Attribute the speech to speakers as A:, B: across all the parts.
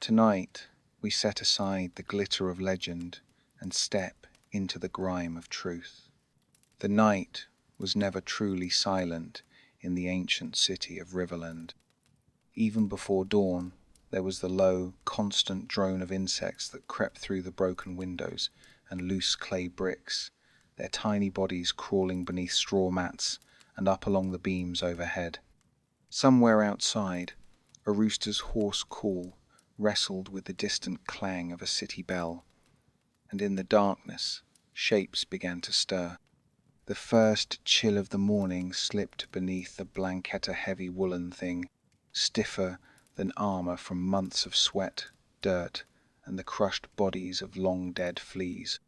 A: Tonight, we set aside the glitter of legend and step into the grime of truth. The night was never truly silent in the ancient city of Riverland. Even before dawn, there was the low, constant drone of insects that crept through the broken windows and loose clay bricks, their tiny bodies crawling beneath straw mats and up along the beams overhead. Somewhere outside, a rooster's hoarse call wrestled with the distant clang of a city bell, and in the darkness, shapes began to stir. The first chill of the morning slipped beneath the blanket, a heavy woolen thing, stiffer than armor from months of sweat, dirt, and the crushed bodies of long-dead fleas.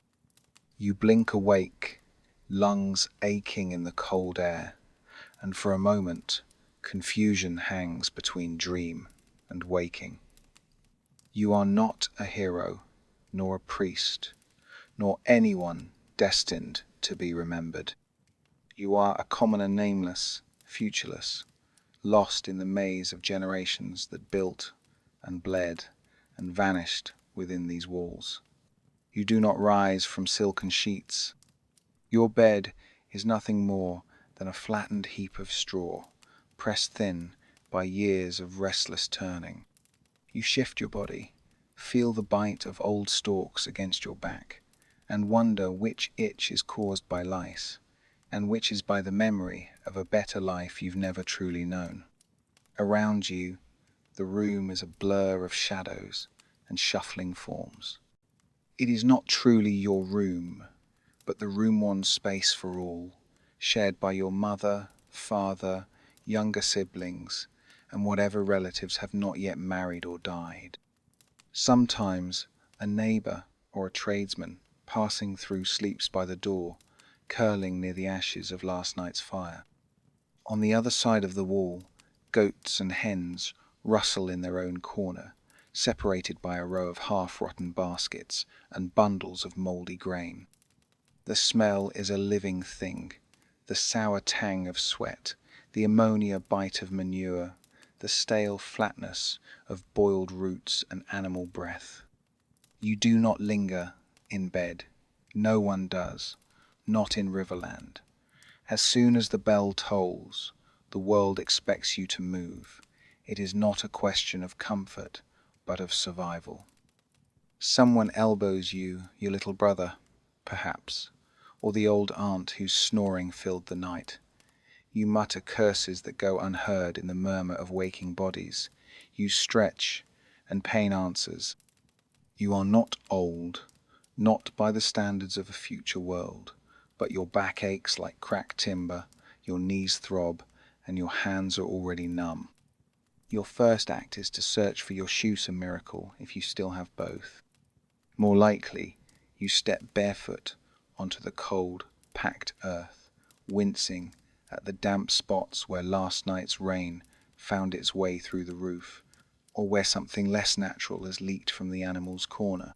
A: You blink awake, lungs aching in the cold air, and for a moment, confusion hangs between dream and waking. You are not a hero, nor a priest, nor anyone destined to be remembered. You are a commoner, nameless, futureless, lost in the maze of generations that built and bled and vanished within these walls. You do not rise from silken sheets. Your bed is nothing more than a flattened heap of straw, pressed thin by years of restless turning. You shift your body, feel the bite of old stalks against your back, and wonder which itch is caused by lice, and which is by the memory of a better life you've never truly known. Around you, the room is a blur of shadows and shuffling forms. It is not truly your room, but the room-one space for all, shared by your mother, father, younger siblings, and whatever relatives have not yet married or died. Sometimes a neighbor or a tradesman passing through sleeps by the door, curling near the ashes of last night's fire. On the other side of the wall, goats and hens rustle in their own corner, separated by a row of half-rotten baskets and bundles of mouldy grain. The smell is a living thing, the sour tang of sweat, the ammonia bite of manure, the stale flatness of boiled roots and animal breath. You do not linger in bed. No one does, not in Riverland. As soon as the bell tolls, the world expects you to move. It is not a question of comfort, but of survival. Someone elbows you, your little brother, perhaps, or the old aunt whose snoring filled the night. You mutter curses that go unheard in the murmur of waking bodies. You stretch, and pain answers. You are not old, not by the standards of a future world, but your back aches like cracked timber, your knees throb, and your hands are already numb. Your first act is to search for your shoes, a miracle if you still have both. More likely, you step barefoot onto the cold, packed earth, wincing at the damp spots where last night's rain found its way through the roof, or where something less natural has leaked from the animal's corner.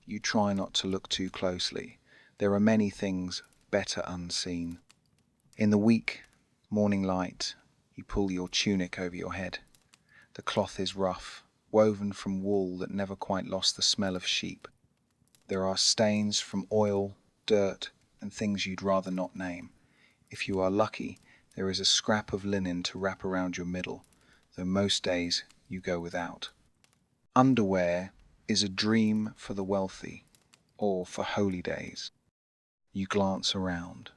A: You try not to look too closely. There are many things better unseen. In the weak morning light, you pull your tunic over your head. The cloth is rough, woven from wool that never quite lost the smell of sheep. There are stains from oil, dirt, and things you'd rather not name. If you are lucky, there is a scrap of linen to wrap around your middle, though most days you go without. Underwear is a dream for the wealthy, or for holy days. You glance around.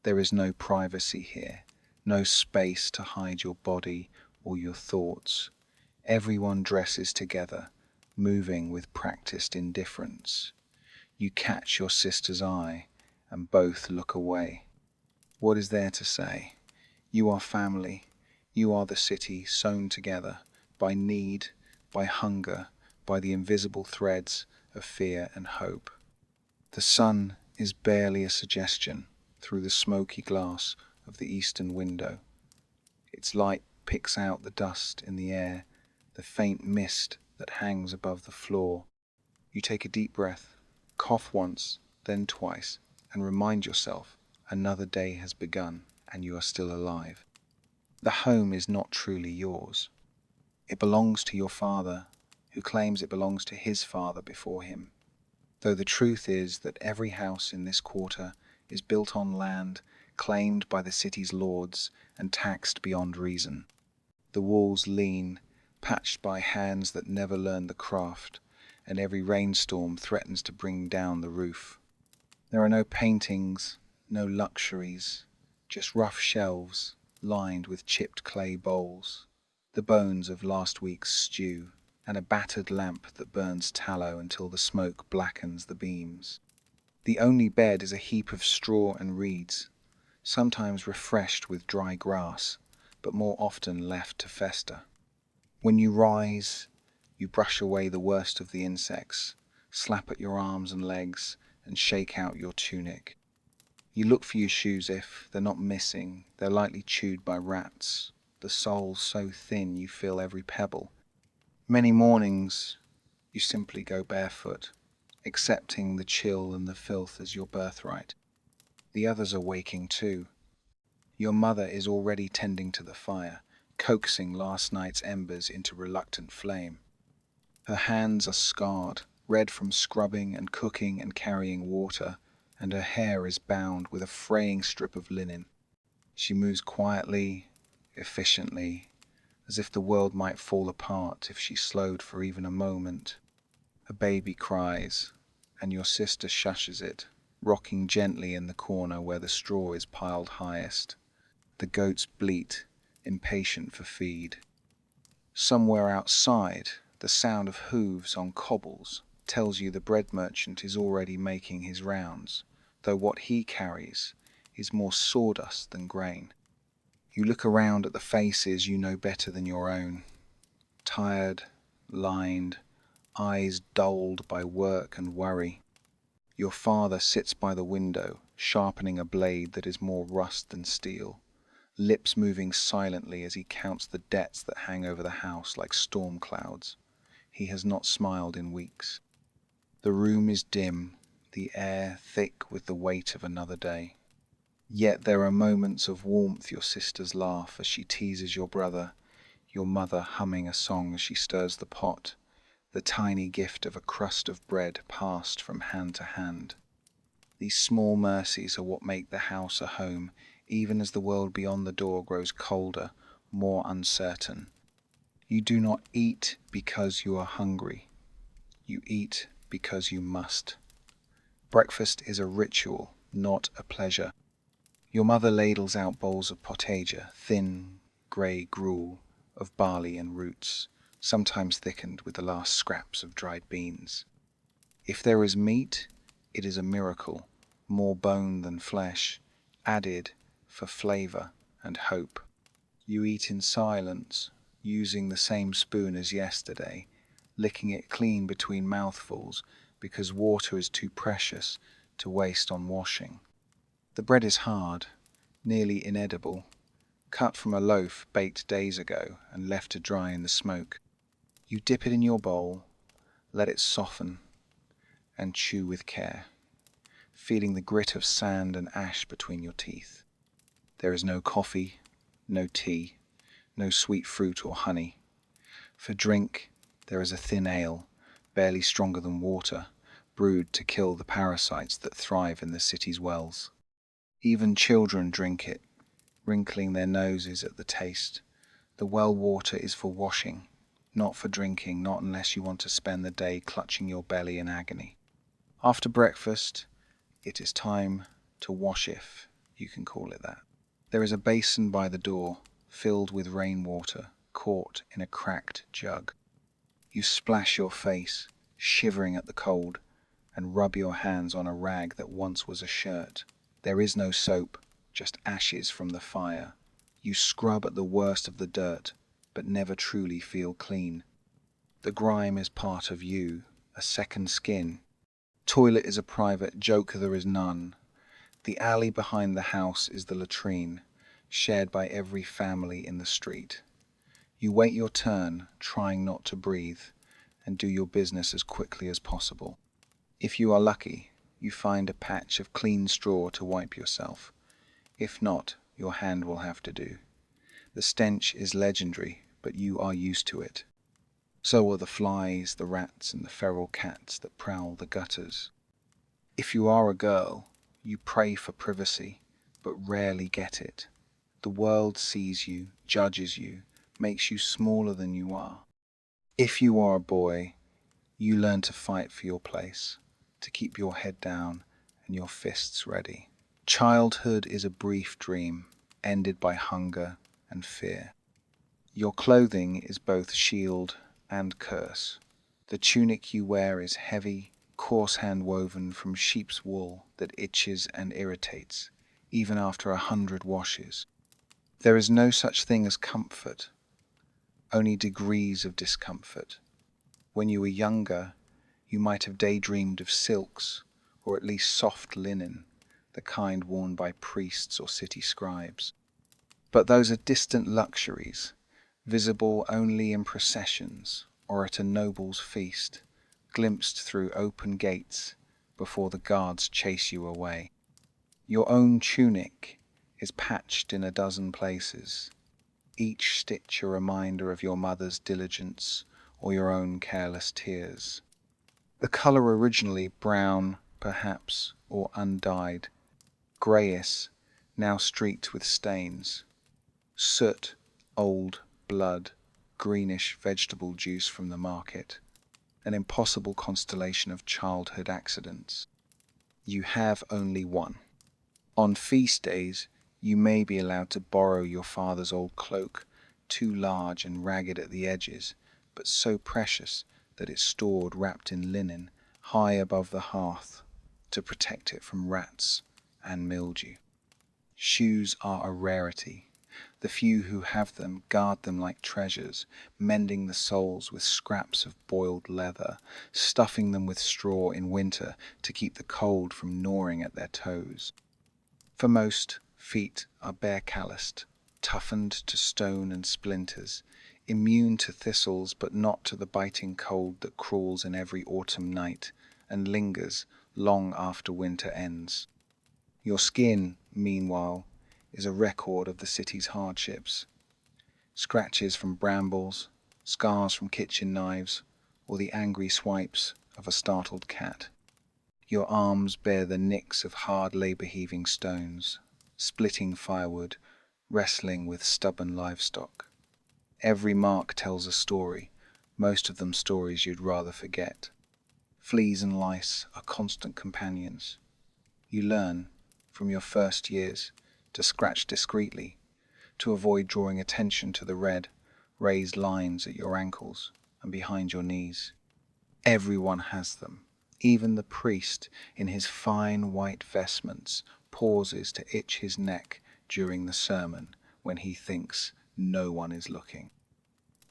A: There is no privacy here, no space to hide your body or your thoughts. Everyone dresses together, moving with practiced indifference. You catch your sister's eye, and both look away. What is there to say? You are family. You are the city sewn together by need, by hunger, by the invisible threads of fear and hope. The sun is barely a suggestion through the smoky glass of the eastern window. Its light picks out the dust in the air, the faint mist that hangs above the floor. You take a deep breath, cough once, then twice, and remind yourself another day has begun and you are still alive. The home is not truly yours. It belongs to your father who claims it belongs to his father before him, though the truth is that every house in this quarter is built on land claimed by the city's lords and taxed beyond reason. The walls lean, patched by hands that never learned the craft, and every rainstorm threatens to bring down the roof. There are no paintings, no luxuries, just rough shelves lined with chipped clay bowls, the bones of last week's stew, and a battered lamp that burns tallow until the smoke blackens the beams. The only bed is a heap of straw and reeds, sometimes refreshed with dry grass, but more often left to fester. When you rise, you brush away the worst of the insects, slap at your arms and legs, and shake out your tunic. You look for your shoes if they're not missing, they're lightly chewed by rats, the soles so thin you feel every pebble. Many mornings you simply go barefoot, accepting the chill and the filth as your birthright. The others are waking too. Your mother is already tending to the fire, coaxing last night's embers into reluctant flame. Her hands are scarred, red from scrubbing and cooking and carrying water, and her hair is bound with a fraying strip of linen. She moves quietly, efficiently, as if the world might fall apart if she slowed for even a moment. A baby cries, and your sister shushes it, rocking gently in the corner where the straw is piled highest. The goats bleat, impatient for feed. Somewhere outside, the sound of hooves on cobbles tells you the bread merchant is already making his rounds, though what he carries is more sawdust than grain. You look around at the faces you know better than your own, tired, lined, eyes dulled by work and worry. Your father sits by the window, sharpening a blade that is more rust than steel, lips moving silently as he counts the debts that hang over the house like storm clouds. He has not smiled in weeks. The room is dim, the air thick with the weight of another day. Yet there are moments of warmth. Your sister's laugh as she teases your brother, your mother humming a song as she stirs the pot, the tiny gift of a crust of bread passed from hand to hand. These small mercies are what make the house a home, even as the world beyond the door grows colder, more uncertain. You do not eat because you are hungry. You eat because you must. Breakfast is a ritual, not a pleasure. Your mother ladles out bowls of potager, thin, grey gruel of barley and roots, sometimes thickened with the last scraps of dried beans. If there is meat, it is a miracle, more bone than flesh, added for flavour and hope. You eat in silence, using the same spoon as yesterday, licking it clean between mouthfuls because water is too precious to waste on washing. The bread is hard, nearly inedible, cut from a loaf baked days ago and left to dry in the smoke. You dip it in your bowl, let it soften, and chew with care, feeling the grit of sand and ash between your teeth. There is no coffee, no tea, no sweet fruit or honey. For drink, there is a thin ale, barely stronger than water, brewed to kill the parasites that thrive in the city's wells. Even children drink it, wrinkling their noses at the taste. The well water is for washing, not for drinking, not unless you want to spend the day clutching your belly in agony. After breakfast, it is time to wash, if you can call it that. There is a basin by the door, filled with rainwater, caught in a cracked jug. You splash your face, shivering at the cold, and rub your hands on a rag that once was a shirt. There is no soap, just ashes from the fire. You scrub at the worst of the dirt, but never truly feel clean. The grime is part of you, a second skin. Toilet is a private, joke there is none. The alley behind the house is the latrine, shared by every family in the street. You wait your turn, trying not to breathe, and do your business as quickly as possible. If you are lucky, you find a patch of clean straw to wipe yourself. If not, your hand will have to do. The stench is legendary, but you are used to it. So are the flies, the rats, and the feral cats that prowl the gutters. If you are a girl, you pray for privacy, but rarely get it. The world sees you, judges you, makes you smaller than you are. If you are a boy, you learn to fight for your place, to keep your head down and your fists ready. Childhood is a brief dream, ended by hunger and fear. Your clothing is both shield and curse. The tunic you wear is heavy, coarse hand-woven from sheep's wool that itches and irritates, even after 100 washes. There is no such thing as comfort, only degrees of discomfort. When you were younger, you might have daydreamed of silks, or at least soft linen, the kind worn by priests or city scribes. But those are distant luxuries, visible only in processions or at a noble's feast, glimpsed through open gates before the guards chase you away. Your own tunic is patched in a dozen places, each stitch a reminder of your mother's diligence or your own careless tears. The colour originally brown, perhaps, or undyed, greyish, now streaked with stains. Soot, old, blood, greenish vegetable juice from the market, an impossible constellation of childhood accidents. You have only one. On feast days, you may be allowed to borrow your father's old cloak, too large and ragged at the edges, but so precious that it's stored wrapped in linen high above the hearth to protect it from rats and mildew. Shoes are a rarity. The few who have them guard them like treasures, mending the soles with scraps of boiled leather, stuffing them with straw in winter to keep the cold from gnawing at their toes. For most, feet are bare-calloused, toughened to stone and splinters, immune to thistles but not to the biting cold that crawls in every autumn night and lingers long after winter ends. Your skin, meanwhile, is a record of the city's hardships. Scratches from brambles, scars from kitchen knives, or the angry swipes of a startled cat. Your arms bear the nicks of hard labour heaving stones, splitting firewood, wrestling with stubborn livestock. Every mark tells a story, most of them stories you'd rather forget. Fleas and lice are constant companions. You learn, from your first years, to scratch discreetly, to avoid drawing attention to the red, raised lines at your ankles and behind your knees. Everyone has them. Even the priest, in his fine white vestments, pauses to itch his neck during the sermon when he thinks no one is looking.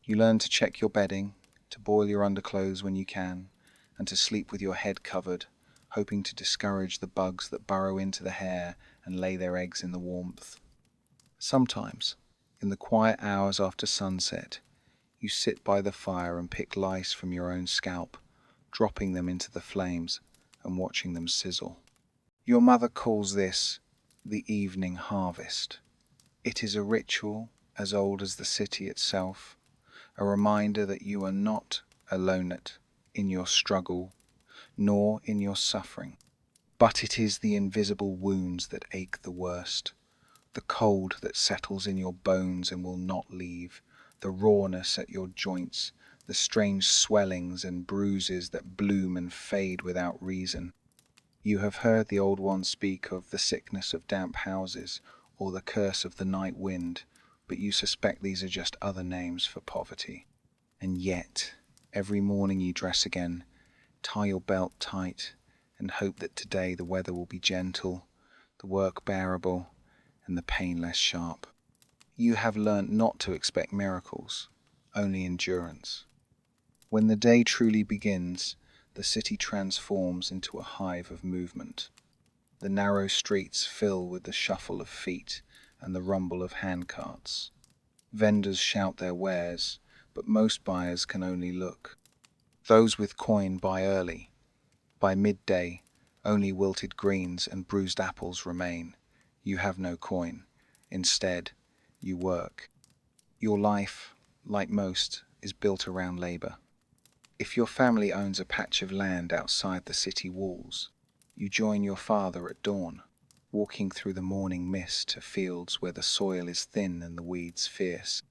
A: You learn to check your bedding, to boil your underclothes when you can, and to sleep with your head covered, hoping to discourage the bugs that burrow into the hair and lay their eggs in the warmth. Sometimes, in the quiet hours after sunset, you sit by the fire and pick lice from your own scalp, dropping them into the flames and watching them sizzle. Your mother calls this the evening harvest. It is a ritual as old as the city itself, a reminder that you are not alone in your struggle, nor in your suffering. But it is the invisible wounds that ache the worst, the cold that settles in your bones and will not leave, the rawness at your joints, the strange swellings and bruises that bloom and fade without reason. You have heard the old ones speak of the sickness of damp houses or the curse of the night wind, but you suspect these are just other names for poverty. And yet, every morning you dress again, tie your belt tight, and hope that today the weather will be gentle, the work bearable, and the pain less sharp. You have learnt not to expect miracles, only endurance. When the day truly begins, the city transforms into a hive of movement. The narrow streets fill with the shuffle of feet and the rumble of handcarts. Vendors shout their wares, but most buyers can only look. Those with coin buy early. By midday, only wilted greens and bruised apples remain. You have no coin. Instead, you work. Your life, like most, is built around labour. If your family owns a patch of land outside the city walls, you join your father at dawn, walking through the morning mist to fields where the soil is thin and the weeds fierce.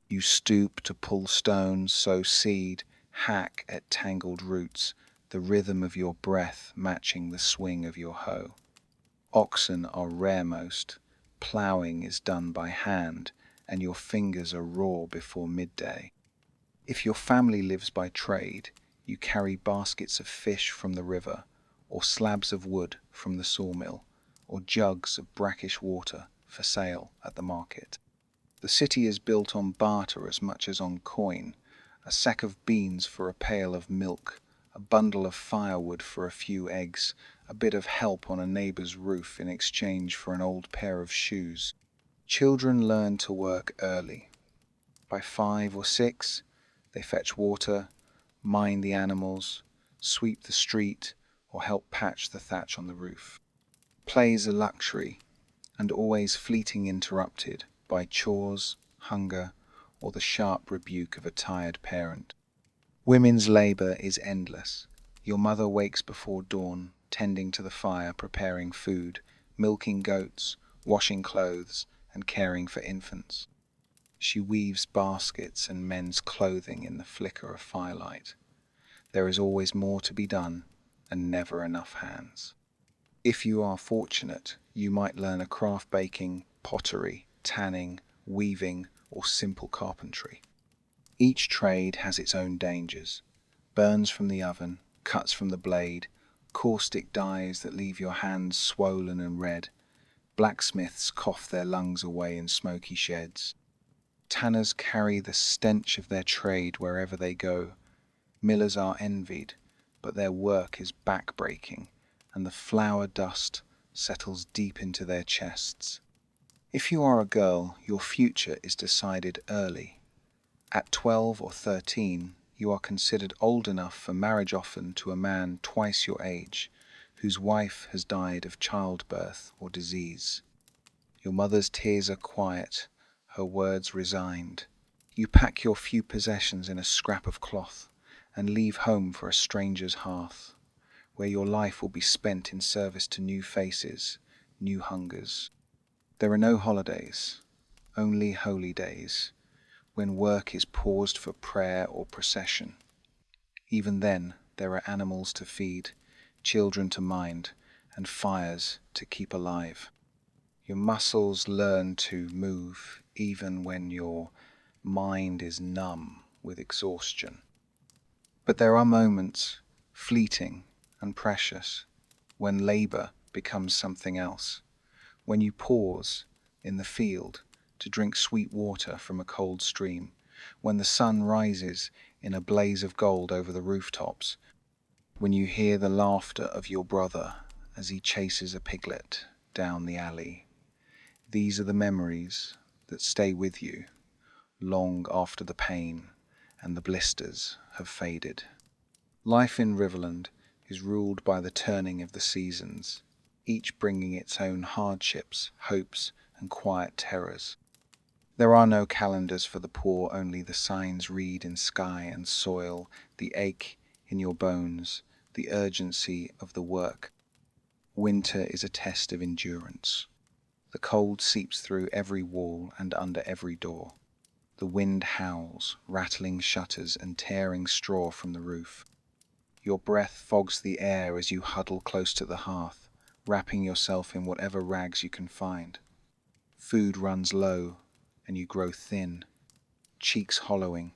A: You stoop to pull stones, sow seed, hack at tangled roots, the rhythm of your breath matching the swing of your hoe. Oxen are raremost, ploughing is done by hand, and your fingers are raw before midday. If your family lives by trade, you carry baskets of fish from the river, or slabs of wood from the sawmill, or jugs of brackish water for sale at the market. The city is built on barter as much as on coin, a sack of beans for a pail of milk, a bundle of firewood for a few eggs, a bit of help on a neighbor's roof in exchange for an old pair of shoes. Children learn to work early. By 5 or 6, they fetch water, mind the animals, sweep the street, or help patch the thatch on the roof. Play is a luxury, and always fleeting interrupted by chores, hunger, or the sharp rebuke of a tired parent. Women's labour is endless. Your mother wakes before dawn, tending to the fire, preparing food, milking goats, washing clothes, and caring for infants. She weaves baskets and mends clothing in the flicker of firelight. There is always more to be done, and never enough hands. If you are fortunate, you might learn a craft baking, pottery, tanning, weaving, or simple carpentry. Each trade has its own dangers. Burns from the oven, cuts from the blade, caustic dyes that leave your hands swollen and red. Blacksmiths cough their lungs away in smoky sheds. Tanners carry the stench of their trade wherever they go. Millers are envied, but their work is back-breaking, and the flour dust settles deep into their chests. If you are a girl, your future is decided early. At 12 or 13, you are considered old enough for marriage, often to a man twice your age, whose wife has died of childbirth or disease. Your mother's tears are quiet, her words resigned. You pack your few possessions in a scrap of cloth and leave home for a stranger's hearth, where your life will be spent in service to new faces, new hungers. There are no holidays, only holy days, when work is paused for prayer or procession. Even then, there are animals to feed, children to mind, and fires to keep alive. Your muscles learn to move even when your mind is numb with exhaustion. But there are moments, fleeting and precious, when labor becomes something else, when you pause in the field to drink sweet water from a cold stream, when the sun rises in a blaze of gold over the rooftops, when you hear the laughter of your brother as he chases a piglet down the alley. These are the memories that stay with you long after the pain and the blisters have faded. Life in Riverland is ruled by the turning of the seasons, each bringing its own hardships, hopes, and quiet terrors. There are no calendars for the poor, only the signs read in sky and soil, the ache in your bones, the urgency of the work. Winter is a test of endurance. The cold seeps through every wall and under every door. The wind howls, rattling shutters and tearing straw from the roof. Your breath fogs the air as you huddle close to the hearth, wrapping yourself in whatever rags you can find. Food runs low, and you grow thin, cheeks hollowing,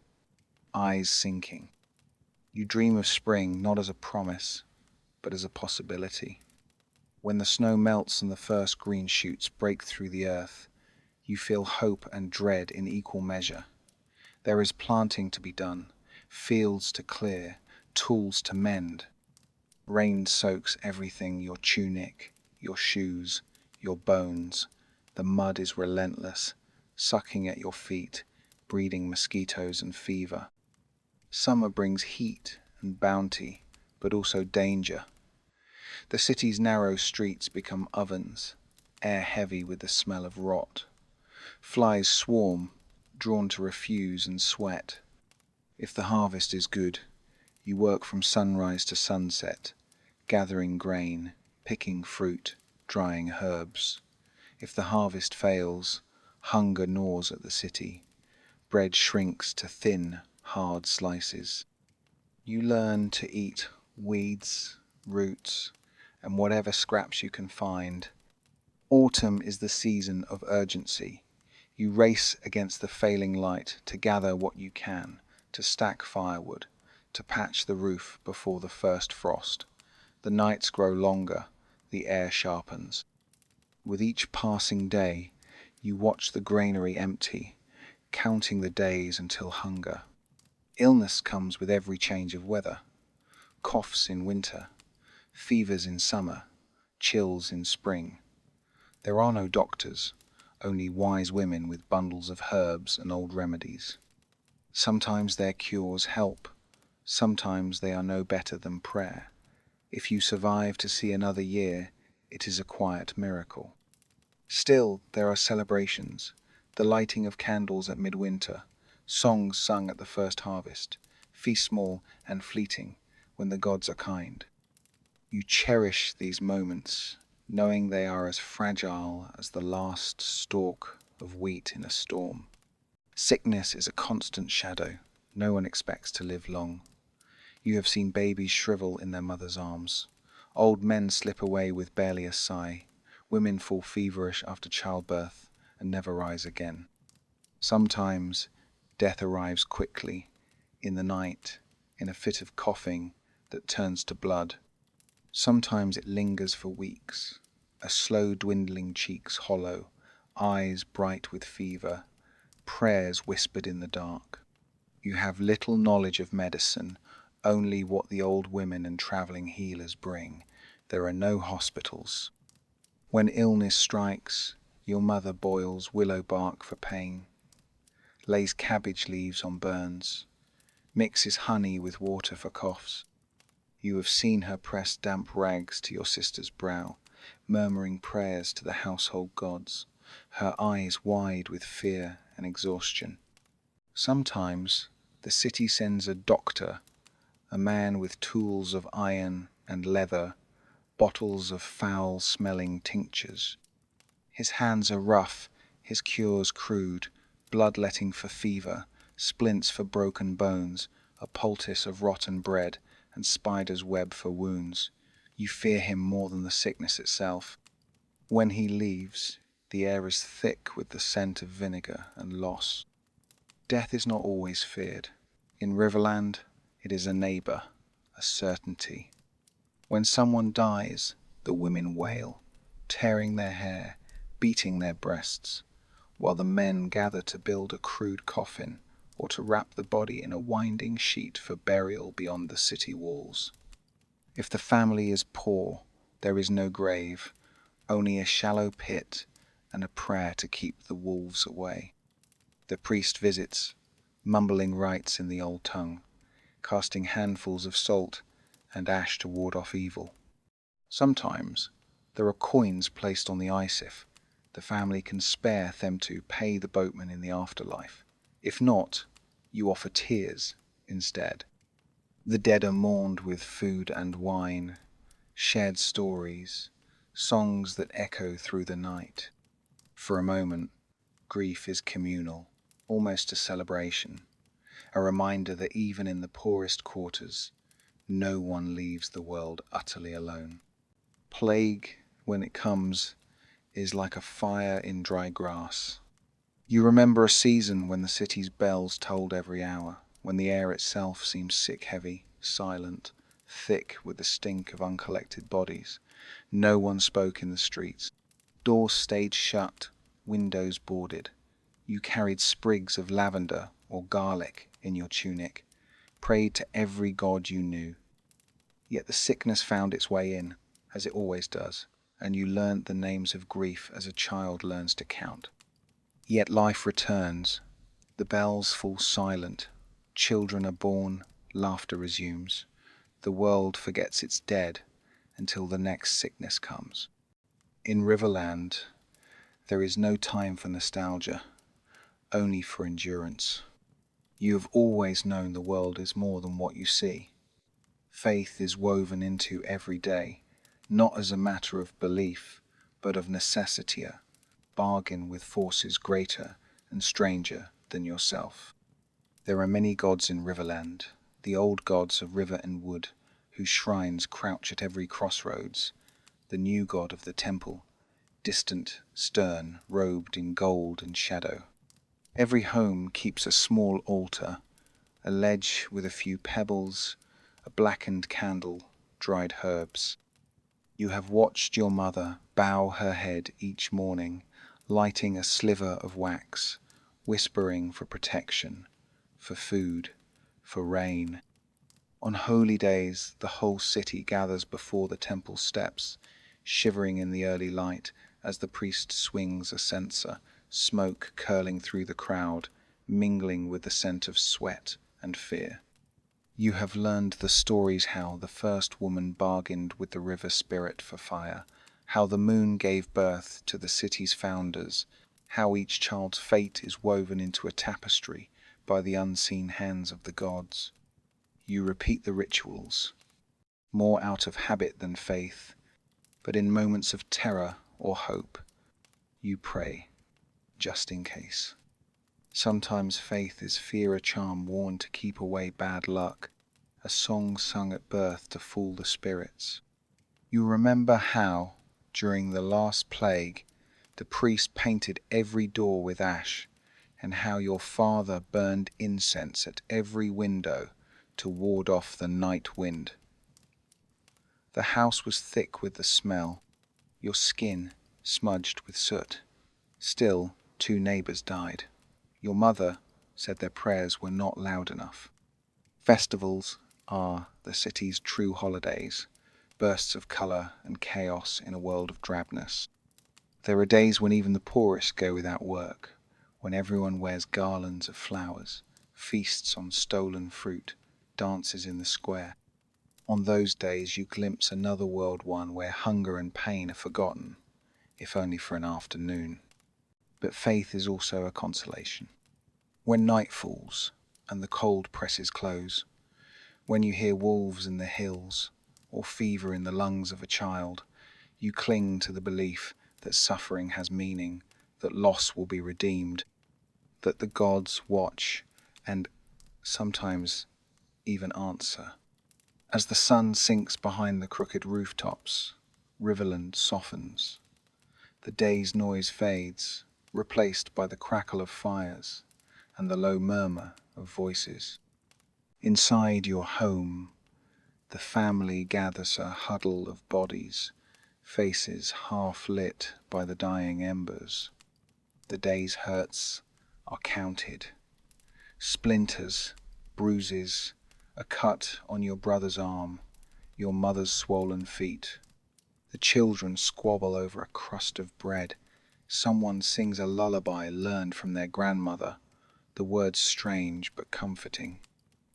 A: eyes sinking. You dream of spring not as a promise, but as a possibility. When the snow melts and the first green shoots break through the earth, you feel hope and dread in equal measure. There is planting to be done, fields to clear, tools to mend. Rain soaks everything, your tunic, your shoes, your bones. The mud is relentless, sucking at your feet, breeding mosquitoes and fever. Summer brings heat and bounty, but also danger. The city's narrow streets become ovens, air heavy with the smell of rot. Flies swarm, drawn to refuse and sweat. If the harvest is good, You work from sunrise to sunset, gathering grain, picking fruit, drying herbs. If the harvest fails, hunger gnaws at the city. Bread shrinks to thin, hard slices. You learn to eat weeds, roots, and whatever scraps you can find. Autumn is the season of urgency. You race against the failing light to gather what you can, to stack firewood, to patch the roof before the first frost. The nights grow longer, the air sharpens. With each passing day, you watch the granary empty, counting the days until hunger. Illness comes with every change of weather. Coughs in winter, fevers in summer, chills in spring. There are no doctors, only wise women with bundles of herbs and old remedies. Sometimes their cures help, sometimes they are no better than prayer. If you survive to see another year, it is a quiet miracle. Still, there are celebrations, the lighting of candles at midwinter, songs sung at the first harvest, feasts small and fleeting when the gods are kind. You cherish these moments, knowing they are as fragile as the last stalk of wheat in a storm. Sickness is a constant shadow. No one expects to live long. You have seen babies shrivel in their mother's arms. Old men slip away with barely a sigh. Women fall feverish after childbirth and never rise again. Sometimes death arrives quickly, in the night, in a fit of coughing that turns to blood. Sometimes it lingers for weeks, a slow dwindling cheeks hollow, eyes bright with fever, prayers whispered in the dark. You have little knowledge of medicine, only what the old women and travelling healers bring. There are no hospitals. When illness strikes, your mother boils willow bark for pain, lays cabbage leaves on burns, mixes honey with water for coughs. You have seen her press damp rags to your sister's brow, murmuring prayers to the household gods, her eyes wide with fear and exhaustion. Sometimes the city sends a doctor, a man with tools of iron and leather, bottles of foul-smelling tinctures. His hands are rough, his cures crude, bloodletting for fever, splints for broken bones, a poultice of rotten bread, and spider's web for wounds. You fear him more than the sickness itself. When he leaves, the air is thick with the scent of vinegar and loss. Death is not always feared. In Riverland, it is a neighbour, a certainty. When someone dies, the women wail, tearing their hair, beating their breasts, while the men gather to build a crude coffin or to wrap the body in a winding sheet for burial beyond the city walls. If the family is poor, there is no grave, only a shallow pit and a prayer to keep the wolves away. The priest visits, mumbling rites in the old tongue, casting handfuls of salt and ash to ward off evil. Sometimes there are coins placed on the Isif. The family can spare them to pay the boatman in the afterlife. If not, you offer tears instead. The dead are mourned with food and wine, shared stories, songs that echo through the night. For a moment, grief is communal, almost a celebration, a reminder that even in the poorest quarters, no one leaves the world utterly alone. Plague, when it comes, is like a fire in dry grass. You remember a season when the city's bells tolled every hour, when the air itself seemed sick-heavy, silent, thick with the stink of uncollected bodies. No one spoke in the streets. Doors stayed shut, windows boarded. You carried sprigs of lavender or garlic in your tunic, prayed to every god you knew. Yet the sickness found its way in, as it always does, and you learnt the names of grief as a child learns to count. Yet life returns. The bells fall silent. Children are born. Laughter resumes. The world forgets its dead until the next sickness comes. In Riverland, there is no time for nostalgia, only for endurance. You have always known the world is more than what you see. Faith is woven into every day, not as a matter of belief, but of necessity, a bargain with forces greater and stranger than yourself. There are many gods in Riverland, the old gods of river and wood, whose shrines crouch at every crossroads, the new god of the temple, distant, stern, robed in gold and shadow. Every home keeps a small altar, a ledge with a few pebbles, a blackened candle, dried herbs. You have watched your mother bow her head each morning, lighting a sliver of wax, whispering for protection, for food, for rain. On holy days, the whole city gathers before the temple steps, shivering in the early light as the priest swings a censer, smoke curling through the crowd, mingling with the scent of sweat and fear. You have learned the stories how the first woman bargained with the river spirit for fire, how the moon gave birth to the city's founders, how each child's fate is woven into a tapestry by the unseen hands of the gods. You repeat the rituals, more out of habit than faith, but in moments of terror or hope, you pray, just in case. Sometimes faith is fear, a charm worn to keep away bad luck, a song sung at birth to fool the spirits. You remember how, during the last plague, the priest painted every door with ash, and how your father burned incense at every window to ward off the night wind. The house was thick with the smell, your skin smudged with soot. Still, 2 neighbors died. Your mother said their prayers were not loud enough. Festivals are the city's true holidays, bursts of color and chaos in a world of drabness. There are days when even the poorest go without work, when everyone wears garlands of flowers, feasts on stolen fruit, dances in the square. On those days you glimpse another world, one where hunger and pain are forgotten, if only for an afternoon. But faith is also a consolation. When night falls and the cold presses close, when you hear wolves in the hills or fever in the lungs of a child, you cling to the belief that suffering has meaning, that loss will be redeemed, that the gods watch and sometimes even answer. As the sun sinks behind the crooked rooftops, Riverland softens. The day's noise fades, replaced by the crackle of fires and the low murmur of voices. Inside your home, the family gathers, a huddle of bodies, faces half lit by the dying embers. The day's hurts are counted. Splinters, bruises, a cut on your brother's arm, your mother's swollen feet. The children squabble over a crust of bread. Someone sings a lullaby learned from their grandmother, the words strange but comforting.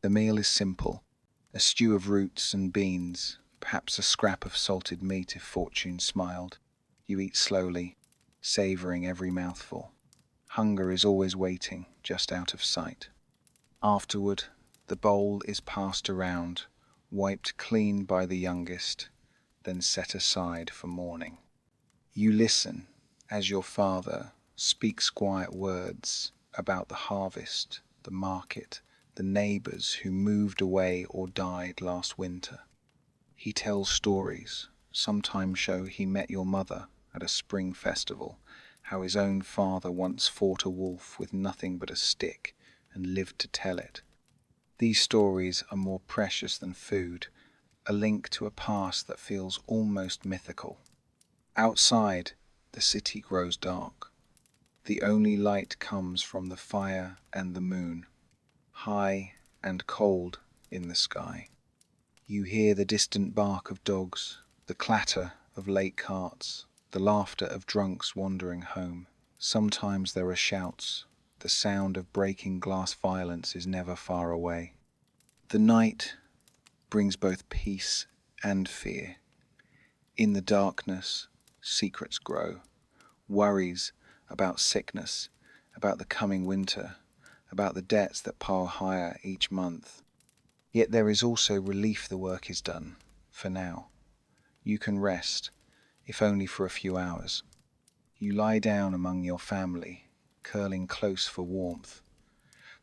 A: The meal is simple, a stew of roots and beans, perhaps a scrap of salted meat if fortune smiled. You eat slowly, savoring every mouthful. Hunger is always waiting, just out of sight. Afterward, the bowl is passed around, wiped clean by the youngest, then set aside for mourning. You listen as your father speaks quiet words about the harvest, the market, the neighbors who moved away or died last winter. He tells stories, sometimes show he met your mother at a spring festival, how his own father once fought a wolf with nothing but a stick and lived to tell it. These stories are more precious than food, a link to a past that feels almost mythical. Outside, the city grows dark. The only light comes from the fire and the moon, high and cold in the sky. You hear the distant bark of dogs, the clatter of late carts, the laughter of drunks wandering home. Sometimes there are shouts. The sound of breaking glass violence is never far away. The night brings both peace and fear. In the darkness, secrets grow. Worries about sickness, about the coming winter, about the debts that pile higher each month. Yet there is also relief the work is done, for now. You can rest, if only for a few hours. You lie down among your family, curling close for warmth.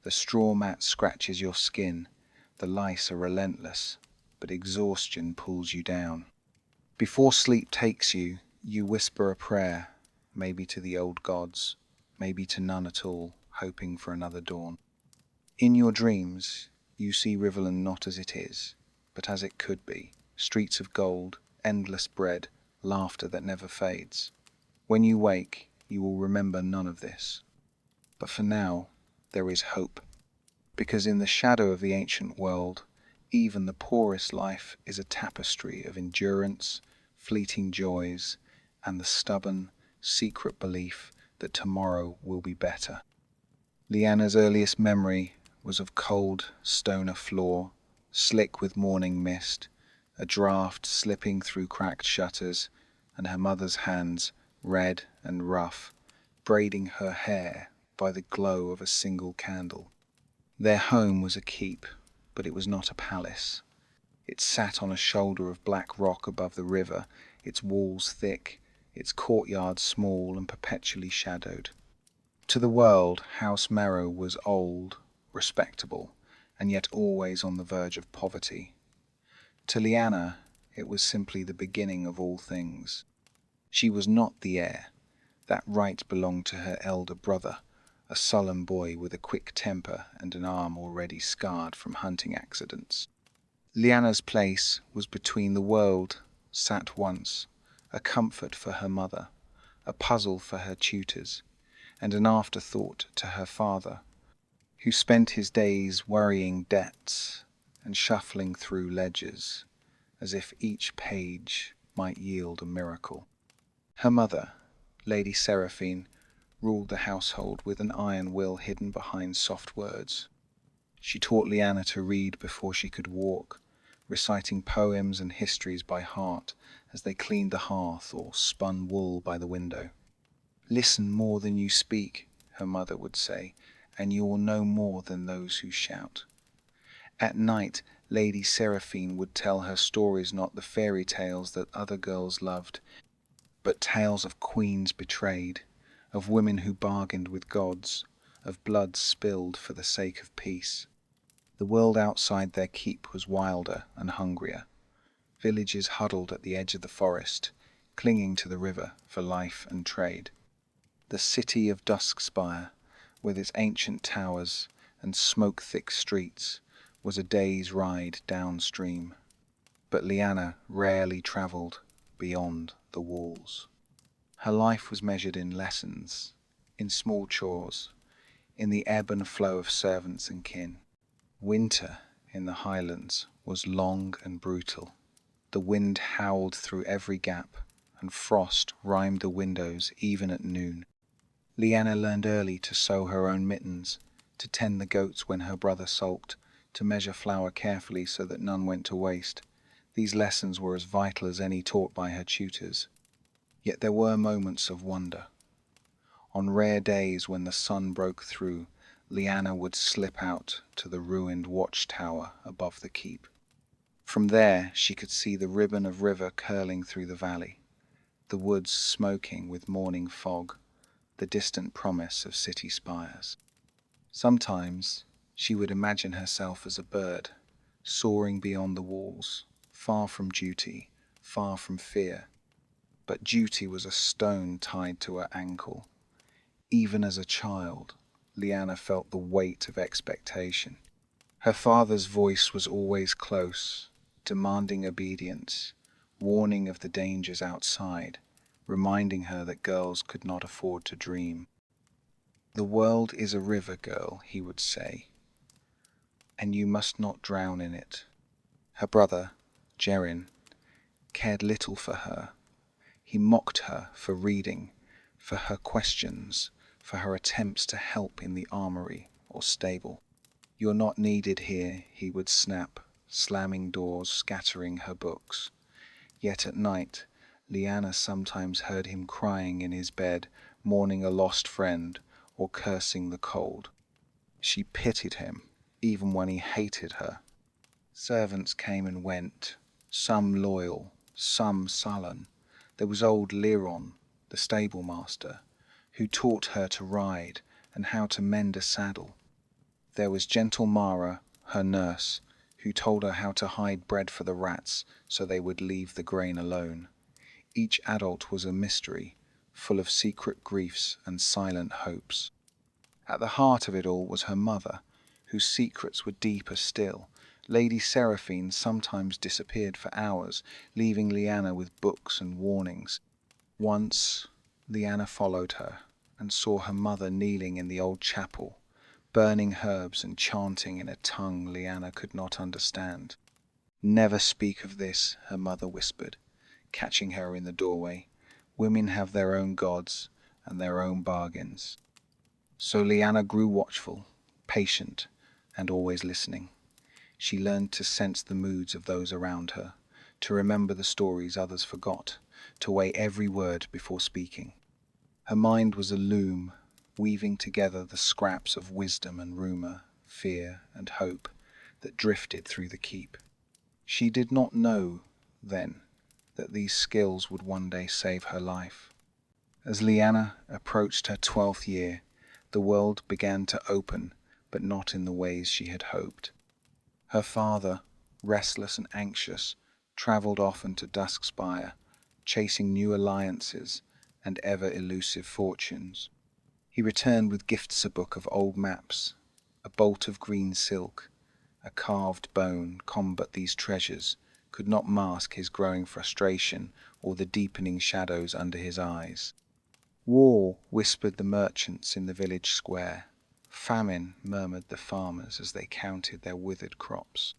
A: The straw mat scratches your skin, the lice are relentless, but exhaustion pulls you down. Before sleep takes you, you whisper a prayer, maybe to the old gods, maybe to none at all, hoping for another dawn. In your dreams, you see Riverland not as it is, but as it could be. Streets of gold, endless bread, laughter that never fades. When you wake, you will remember none of this. But for now, there is hope. Because in the shadow of the ancient world, even the poorest life is a tapestry of endurance, fleeting joys, and the stubborn, secret belief that tomorrow will be better. Leanna's earliest memory was of cold, stoner floor, slick with morning mist, a draught slipping through cracked shutters, and her mother's hands, red and rough, braiding her hair by the glow of a single candle. Their home was a keep, but it was not a palace. It sat on a shoulder of black rock above the river, its walls thick, its courtyard small and perpetually shadowed. To the world, House Marrow was old, respectable, and yet always on the verge of poverty. To Leanna, it was simply the beginning of all things. She was not the heir. That right belonged to her elder brother, a sullen boy with a quick temper and an arm already scarred from hunting accidents. Leanna's place was between the world, sat once, a comfort for her mother, a puzzle for her tutors, and an afterthought to her father, who spent his days worrying debts and shuffling through ledgers, as if each page might yield a miracle. Her mother, Lady Seraphine, ruled the household with an iron will hidden behind soft words. She taught Leanna to read before she could walk, reciting poems and histories by heart as they cleaned the hearth or spun wool by the window. "Listen more than you speak," her mother would say, "and you will know more than those who shout." At night, Lady Seraphine would tell her stories, not the fairy tales that other girls loved, but tales of queens betrayed, of women who bargained with gods, of blood spilled for the sake of peace. The world outside their keep was wilder and hungrier. Villages huddled at the edge of the forest, clinging to the river for life and trade. The city of Duskspire, with its ancient towers and smoke-thick streets, was a day's ride downstream. But Leanna rarely travelled beyond the walls. Her life was measured in lessons, in small chores, in the ebb and flow of servants and kin. Winter in the Highlands was long and brutal. The wind howled through every gap, and frost rimed the windows even at noon. Leanna learned early to sew her own mittens, to tend the goats when her brother sulked, to measure flour carefully so that none went to waste. These lessons were as vital as any taught by her tutors. Yet there were moments of wonder. On rare days when the sun broke through, Leanna would slip out to the ruined watchtower above the keep. From there she could see the ribbon of river curling through the valley, the woods smoking with morning fog, the distant promise of city spires. Sometimes she would imagine herself as a bird, soaring beyond the walls, far from duty, far from fear. But duty was a stone tied to her ankle. Even as a child, Leanna felt the weight of expectation. Her father's voice was always close, demanding obedience, warning of the dangers outside, reminding her that girls could not afford to dream. "The world is a river, girl," he would say, "and you must not drown in it." Her brother, Gerin, cared little for her. He mocked her for reading, for her questions, for her attempts to help in the armory or stable. "You're not needed here," he would snap, slamming doors, scattering her books. Yet at night, Leanna sometimes heard him crying in his bed, mourning a lost friend, or cursing the cold. She pitied him, even when he hated her. Servants came and went, some loyal, some sullen. There was old Liron, the stable master, who taught her to ride and how to mend a saddle. There was gentle Mara, her nurse, who told her how to hide bread for the rats so they would leave the grain alone. Each adult was a mystery, full of secret griefs and silent hopes. At the heart of it all was her mother, whose secrets were deeper still. Lady Seraphine sometimes disappeared for hours, leaving Leanna with books and warnings. Once, Leanna followed her and saw her mother kneeling in the old chapel, burning herbs and chanting in a tongue Leanna could not understand. "Never speak of this," her mother whispered, catching her in the doorway. "Women have their own gods and their own bargains." So Leanna grew watchful, patient, and always listening. She learned to sense the moods of those around her, to remember the stories others forgot, to weigh every word before speaking. Her mind was a loom, weaving together the scraps of wisdom and rumour, fear and hope that drifted through the keep. She did not know, then, that these skills would one day save her life. As Leanna approached her 12th year, the world began to open, but not in the ways she had hoped. Her father, restless and anxious, travelled often to Duskspire, chasing new alliances and ever-elusive fortunes. He returned with gifts a book of old maps, a bolt of green silk, a carved bone. But these treasures could not mask his growing frustration or the deepening shadows under his eyes. "War," whispered the merchants in the village square. "Famine," murmured the farmers as they counted their withered crops.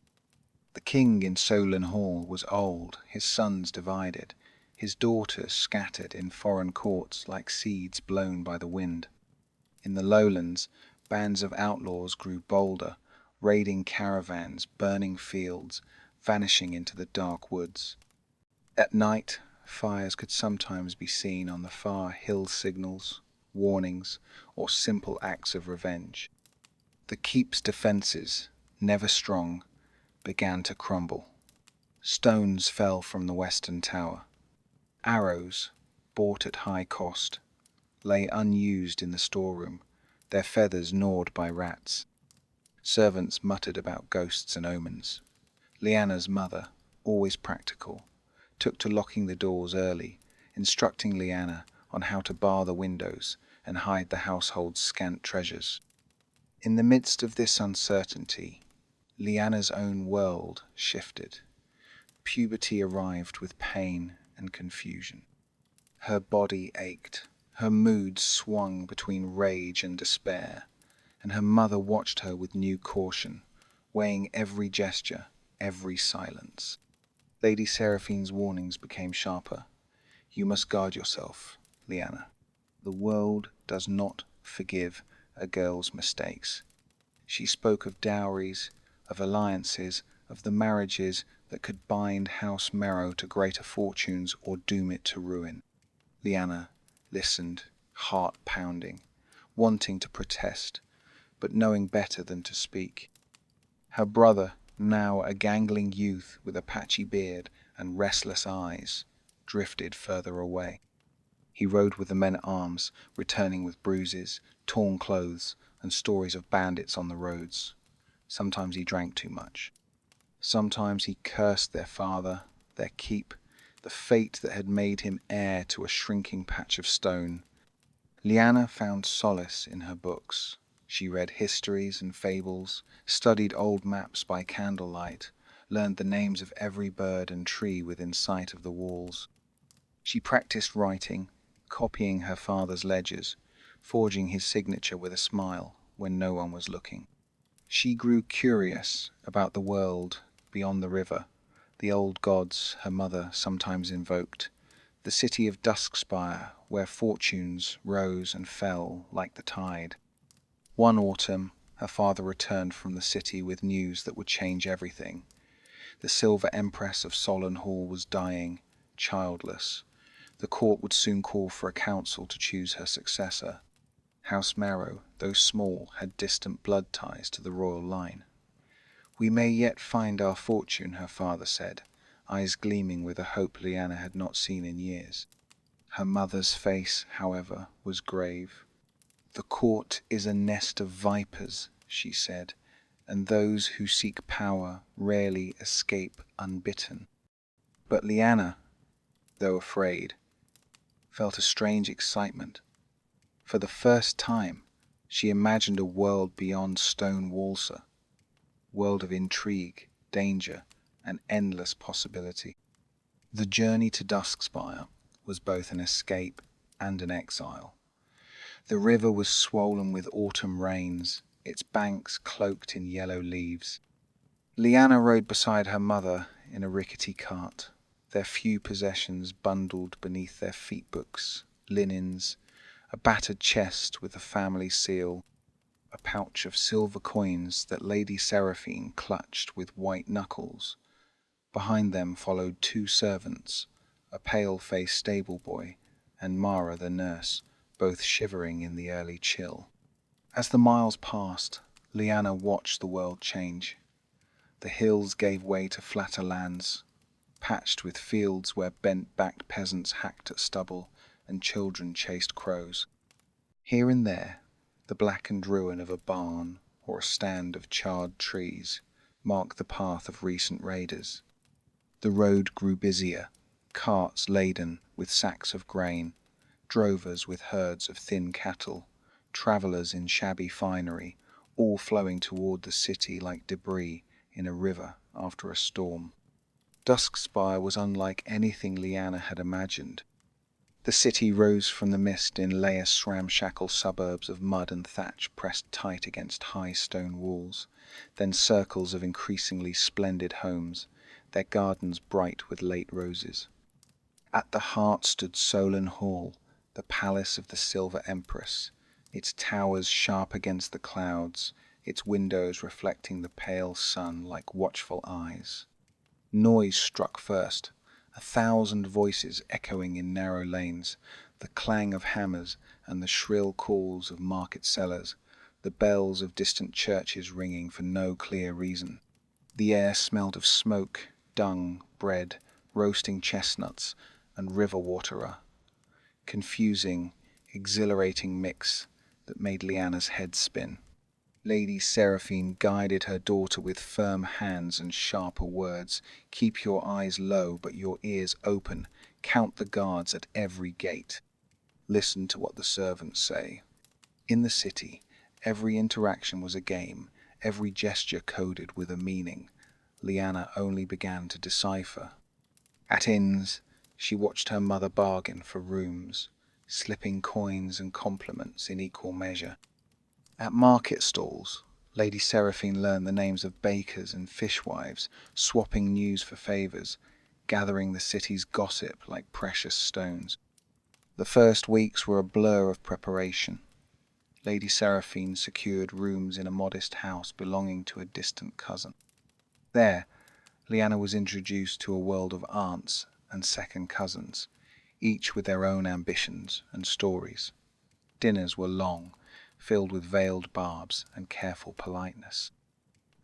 A: The king in Solon Hall was old, his sons divided, his daughters scattered in foreign courts like seeds blown by the wind. In the lowlands, bands of outlaws grew bolder, raiding caravans, burning fields, vanishing into the dark woods. At night, fires could sometimes be seen on the far hill signals, warnings, or simple acts of revenge. The keep's defences, never strong, began to crumble. Stones fell from the western tower. Arrows, bought at high cost, lay unused in the storeroom, their feathers gnawed by rats. Servants muttered about ghosts and omens. Leanna's mother, always practical, took to locking the doors early, instructing Leanna on how to bar the windows and hide the household's scant treasures. In the midst of this uncertainty, Leanna's own world shifted. Puberty arrived with pain and confusion. Her body ached, her mood swung between rage and despair, and her mother watched her with new caution, weighing every gesture, every silence. Lady Seraphine's warnings became sharper. "You must guard yourself, Leanna. The world does not forgive a girl's mistakes." She spoke of dowries, of alliances, of the marriages that could bind House Merrow to greater fortunes or doom it to ruin. Leanna listened, heart pounding, wanting to protest, but knowing better than to speak. Her brother, now a gangling youth with a patchy beard and restless eyes, drifted further away. He rode with the men-at-arms, returning with bruises, torn clothes, and stories of bandits on the roads. Sometimes he drank too much. Sometimes he cursed their father, their keep, the fate that had made him heir to a shrinking patch of stone. Leanna found solace in her books. She read histories and fables, studied old maps by candlelight, learned the names of every bird and tree within sight of the walls. She practiced writing, copying her father's ledgers, forging his signature with a smile when no one was looking. She grew curious about the world beyond the river, the old gods her mother sometimes invoked, the city of Duskspire where fortunes rose and fell like the tide. One autumn, her father returned from the city with news that would change everything. The Silver Empress of Solon Hall was dying, childless. The court would soon call for a council to choose her successor. House Merrow, though small, had distant blood ties to the royal line. "We may yet find our fortune," her father said, eyes gleaming with a hope Lyanna had not seen in years. Her mother's face, however, was grave. "The court is a nest of vipers," she said, "and those who seek power rarely escape unbitten." But Lyanna, though afraid, felt a strange excitement. For the first time, she imagined a world beyond Stone Walser, world of intrigue, danger, and endless possibility. The journey to Duskspire was both an escape and an exile. The river was swollen with autumn rains, its banks cloaked in yellow leaves. Lyanna rode beside her mother in a rickety cart, their few possessions bundled beneath their feet books, linens, a battered chest with the family seal, a pouch of silver coins that Lady Seraphine clutched with white knuckles. Behind them followed two servants, a pale-faced stable boy and Mara the nurse, both shivering in the early chill. As the miles passed, Lyanna watched the world change. The hills gave way to flatter lands, patched with fields where bent-backed peasants hacked at stubble and children chased crows. Here and there, the blackened ruin of a barn or a stand of charred trees marked the path of recent raiders. The road grew busier, carts laden with sacks of grain, drovers with herds of thin cattle, travellers in shabby finery, all flowing toward the city like debris in a river after a storm. Duskspire was unlike anything Lyanna had imagined. The city rose from the mist in layers ramshackle suburbs of mud and thatch pressed tight against high stone walls, then circles of increasingly splendid homes, their gardens bright with late roses. At the heart stood Solon Hall, the palace of the Silver Empress, its towers sharp against the clouds, its windows reflecting the pale sun like watchful eyes. Noise struck first, 1,000 voices echoing in narrow lanes, the clang of hammers and the shrill calls of market sellers, the bells of distant churches ringing for no clear reason. The air smelled of smoke, dung, bread, roasting chestnuts, and river water, confusing, exhilarating mix that made Lyanna's head spin. Lady Seraphine guided her daughter with firm hands and sharper words. "Keep your eyes low, but your ears open. Count the guards at every gate. Listen to what the servants say." In the city, every interaction was a game, every gesture coded with a meaning Lyanna only began to decipher. At inns, she watched her mother bargain for rooms, slipping coins and compliments in equal measure. At market stalls, Lady Seraphine learned the names of bakers and fishwives, swapping news for favours, gathering the city's gossip like precious stones. The first weeks were a blur of preparation. Lady Seraphine secured rooms in a modest house belonging to a distant cousin. There, Lyanna was introduced to a world of aunts and second cousins, each with their own ambitions and stories. Dinners were long, filled with veiled barbs and careful politeness.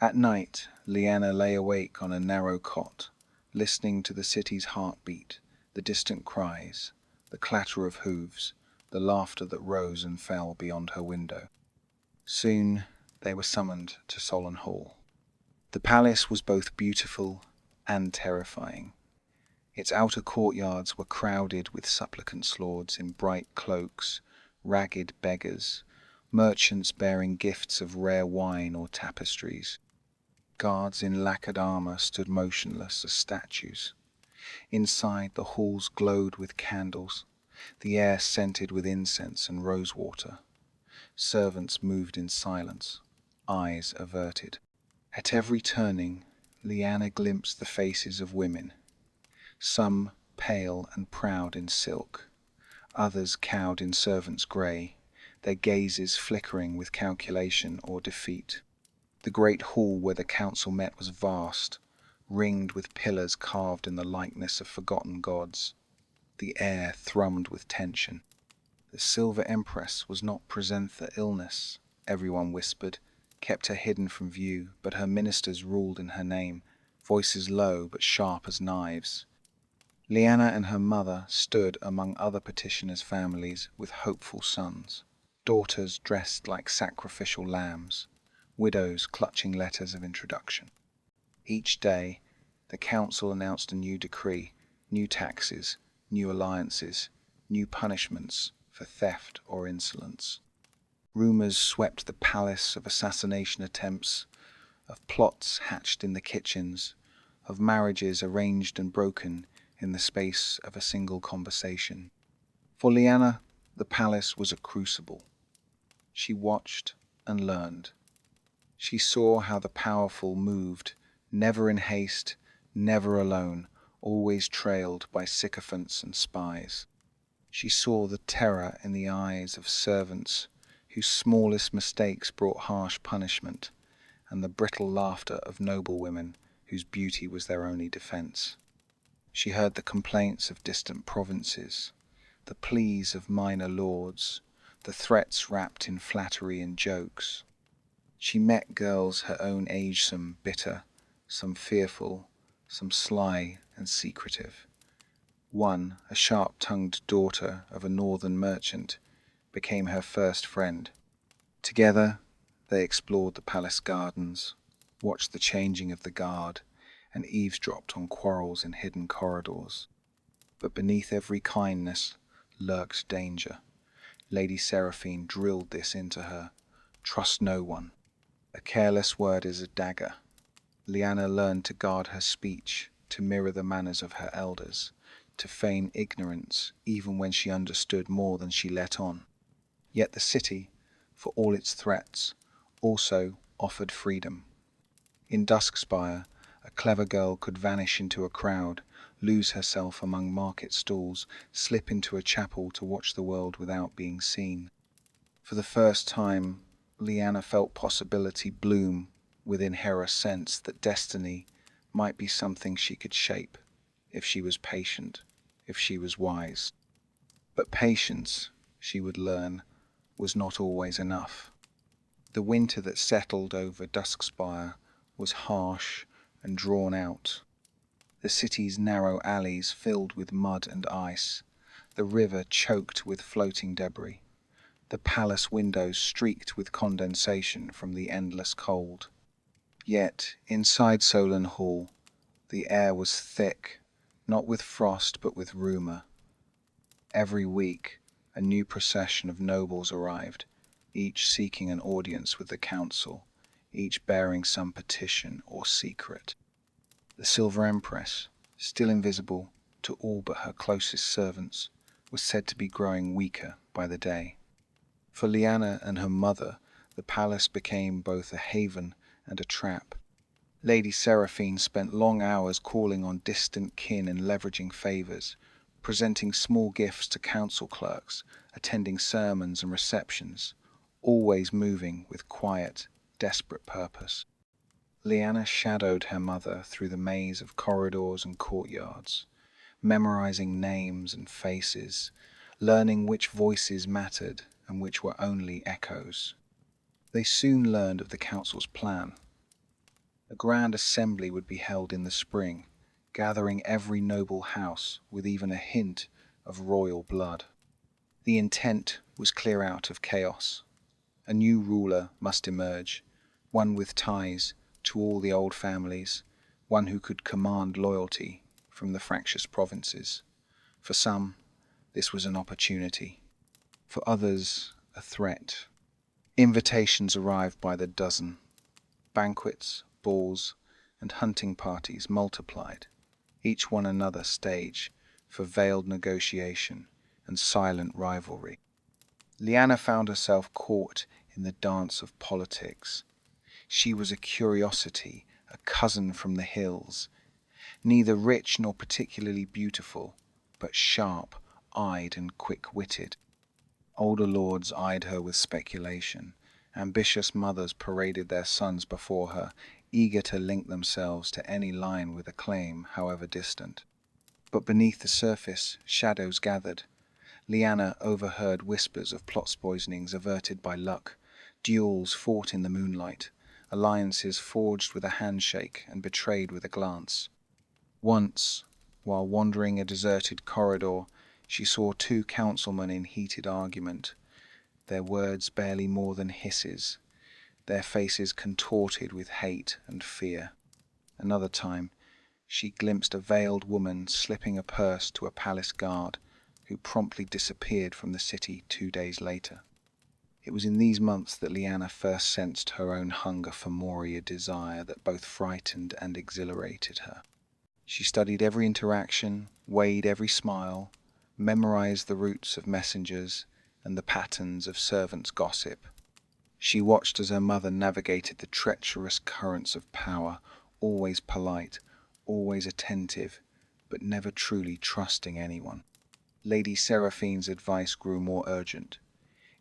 A: At night, Lyanna lay awake on a narrow cot, listening to the city's heartbeat, the distant cries, the clatter of hooves, the laughter that rose and fell beyond her window. Soon they were summoned to Solon Hall. The palace was both beautiful and terrifying. Its outer courtyards were crowded with supplicants' lords in bright cloaks, ragged beggars, merchants bearing gifts of rare wine or tapestries. Guards in lacquered armour stood motionless as statues. Inside, the halls glowed with candles, the air scented with incense and rosewater. Servants moved in silence, eyes averted. At every turning, Lyanna glimpsed the faces of women, some pale and proud in silk, others cowed in servants' grey, their gazes flickering with calculation or defeat. The great hall where the council met was vast, ringed with pillars carved in the likeness of forgotten gods. The air thrummed with tension. The Silver Empress was not present for illness, everyone whispered. kept her hidden from view, but her ministers ruled in her name, voices low but sharp as knives. Lyanna and her mother stood among other petitioners' families with hopeful sons, daughters dressed like sacrificial lambs, widows clutching letters of introduction. Each day, the council announced a new decree, new taxes, new alliances, new punishments for theft or insolence. Rumors swept the palace of assassination attempts, of plots hatched in the kitchens, of marriages arranged and broken in the space of a single conversation. For Lyanna, the palace was a crucible. She watched and learned. She saw how the powerful moved, never in haste, never alone, always trailed by sycophants and spies. She saw the terror in the eyes of servants whose smallest mistakes brought harsh punishment, and the brittle laughter of noblewomen whose beauty was their only defense. She heard the complaints of distant provinces, the pleas of minor lords, the threats wrapped in flattery and jokes. She met girls her own age, some bitter, some fearful, some sly and secretive. One, a sharp-tongued daughter of a northern merchant, became her first friend. Together, they explored the palace gardens, watched the changing of the guard, and eavesdropped on quarrels in hidden corridors. But beneath every kindness lurked danger. Lady Seraphine drilled this into her. Trust no one. A careless word is a dagger. Lyanna learned to guard her speech, to mirror the manners of her elders, to feign ignorance even when she understood more than she let on. Yet the city, for all its threats, also offered freedom. In Duskspire, a clever girl could vanish into a crowd, lose herself among market stalls, slip into a chapel to watch the world without being seen. For the first time, Lyanna felt possibility bloom within her, a sense that destiny might be something she could shape, if she was patient, if she was wise. But patience, she would learn, was not always enough. The winter that settled over Duskspire was harsh and drawn out. The city's narrow alleys filled with mud and ice, the river choked with floating debris, the palace windows streaked with condensation from the endless cold. Yet, inside Solon Hall, the air was thick, not with frost but with rumour. Every week, a new procession of nobles arrived, each seeking an audience with the council, each bearing some petition or secret. The Silver Empress, still invisible to all but her closest servants, was said to be growing weaker by the day. For Lyanna and her mother, the palace became both a haven and a trap. Lady Seraphine spent long hours calling on distant kin and leveraging favours, presenting small gifts to council clerks, attending sermons and receptions, always moving with quiet, desperate purpose. Lyanna shadowed her mother through the maze of corridors and courtyards, memorizing names and faces, learning which voices mattered and which were only echoes. They soon learned of the council's plan. A grand assembly would be held in the spring, gathering every noble house with even a hint of royal blood. The intent was clear out of chaos. A new ruler must emerge, one with ties to all the old families, one who could command loyalty from the fractious provinces. For some, this was an opportunity. For others, a threat. Invitations arrived by the dozen. Banquets, balls, and hunting parties multiplied, each one another stage for veiled negotiation and silent rivalry. Lyanna found herself caught in the dance of politics. She was a curiosity, a cousin from the hills, neither rich nor particularly beautiful, but sharp-eyed and quick-witted. Older lords eyed her with speculation. Ambitious mothers paraded their sons before her, eager to link themselves to any line with a claim, however distant. But beneath the surface, shadows gathered. Lyanna overheard whispers of plot poisonings averted by luck, Duels fought in the moonlight, alliances forged with a handshake and betrayed with a glance. Once, while wandering a deserted corridor, she saw two councilmen in heated argument, their words barely more than hisses, their faces contorted with hate and fear. Another time, she glimpsed a veiled woman slipping a purse to a palace guard, who promptly disappeared from the city 2 days later. It was in these months that Leanna first sensed her own hunger for more, a desire that both frightened and exhilarated her. She studied every interaction, weighed every smile, memorized the routes of messengers and the patterns of servants' gossip. She watched as her mother navigated the treacherous currents of power, always polite, always attentive, but never truly trusting anyone. Lady Seraphine's advice grew more urgent.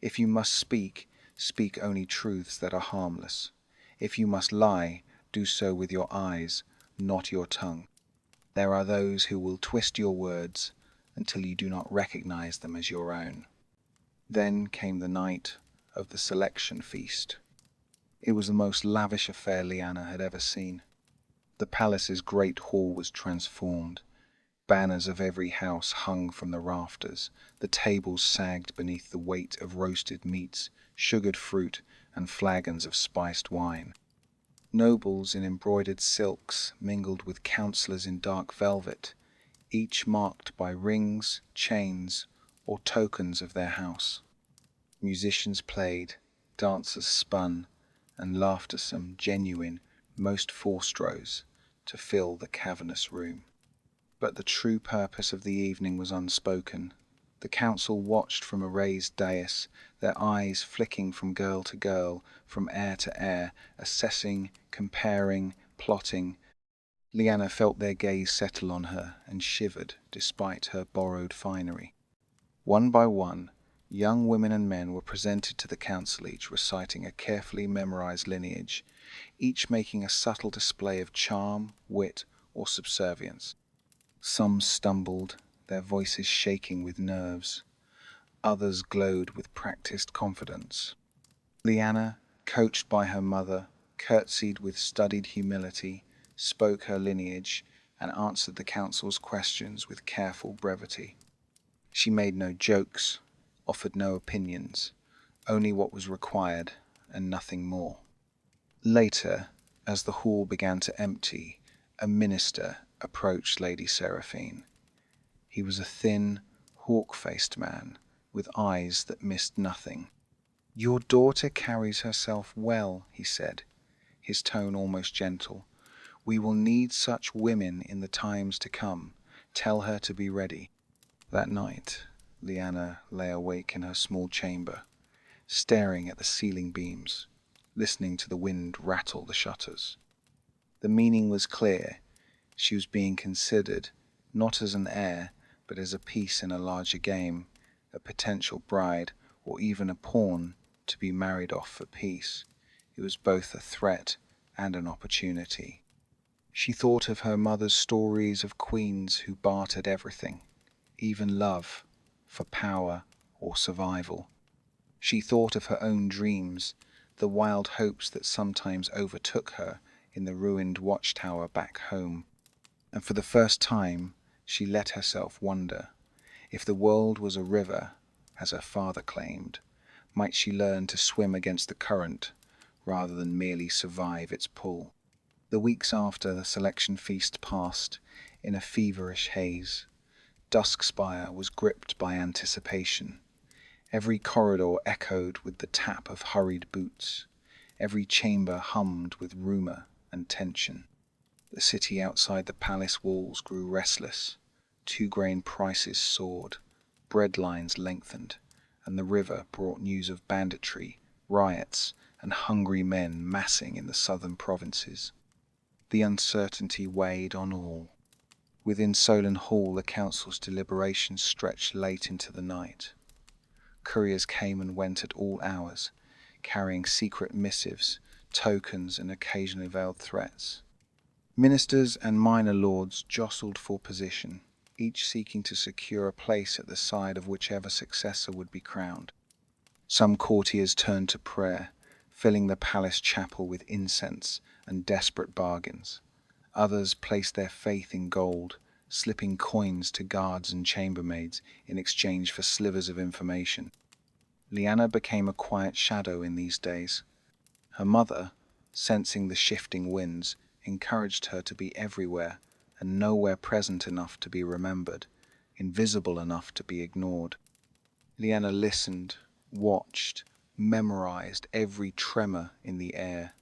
A: If you must speak, speak only truths that are harmless. If you must lie, do so with your eyes, not your tongue. There are those who will twist your words until you do not recognize them as your own. Then came the night of the selection feast. It was the most lavish affair Leanna had ever seen. The palace's great hall was transformed. Banners of every house hung from the rafters. The tables sagged beneath the weight of roasted meats, sugared fruit, and flagons of spiced wine. Nobles in embroidered silks mingled with councillors in dark velvet, each marked by rings, chains, or tokens of their house. Musicians played, dancers spun, and laughter-some genuine, most forced rose to fill the cavernous room. But the true purpose of the evening was unspoken. The council watched from a raised dais, their eyes flicking from girl to girl, from air to air, assessing, comparing, plotting. Leanna felt their gaze settle on her and shivered despite her borrowed finery. One by one, young women and men were presented to the council, each reciting a carefully memorized lineage, each making a subtle display of charm, wit, or subservience. Some stumbled, their voices shaking with nerves. Others glowed with practiced confidence. Leanna, coached by her mother, curtsied with studied humility, spoke her lineage, and answered the council's questions with careful brevity. She made no jokes, offered no opinions, only what was required and nothing more. Later, as the hall began to empty, a minister approached Lady Seraphine. He was a thin, hawk-faced man with eyes that missed nothing. "Your daughter carries herself well," he said, his tone almost gentle. "We will need such women in the times to come. Tell her to be ready." That night, Leanna lay awake in her small chamber, staring at the ceiling beams, listening to the wind rattle the shutters. The meaning was clear. She was being considered, not as an heir, but as a piece in a larger game, a potential bride, or even a pawn to be married off for peace. It was both a threat and an opportunity. She thought of her mother's stories of queens who bartered everything, even love, for power or survival. She thought of her own dreams, the wild hopes that sometimes overtook her in the ruined watchtower back home. And for the first time, she let herself wonder, if the world was a river, as her father claimed, might she learn to swim against the current rather than merely survive its pull? The weeks after the selection feast passed in a feverish haze. Duskspire was gripped by anticipation. Every corridor echoed with the tap of hurried boots. Every chamber hummed with rumor and tension. The city outside the palace walls grew restless. 2-grain prices soared, bread lines lengthened, and the river brought news of banditry, riots, and hungry men massing in the southern provinces. The uncertainty weighed on all. Within Solon Hall, the council's deliberations stretched late into the night. Couriers came and went at all hours, carrying secret missives, tokens, and occasionally veiled threats. Ministers and minor lords jostled for position, each seeking to secure a place at the side of whichever successor would be crowned. Some courtiers turned to prayer, filling the palace chapel with incense and desperate bargains. Others placed their faith in gold, slipping coins to guards and chambermaids in exchange for slivers of information. Lyanna became a quiet shadow in these days. Her mother, sensing the shifting winds, encouraged her to be everywhere and nowhere present enough to be remembered, invisible enough to be ignored. Lyanna listened, watched, memorized every tremor in the air.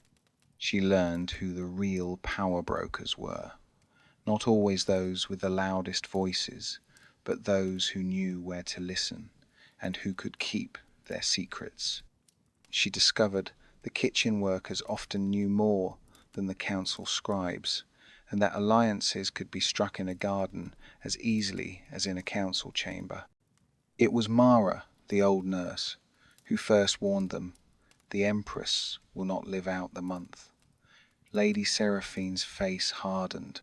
A: She learned who the real power brokers were, not always those with the loudest voices, but those who knew where to listen and who could keep their secrets. She discovered the kitchen workers often knew more than the council scribes, and that alliances could be struck in a garden as easily as in a council chamber. It was Mara, the old nurse, who first warned them, "The Empress will not live out the month." Lady Seraphine's face hardened.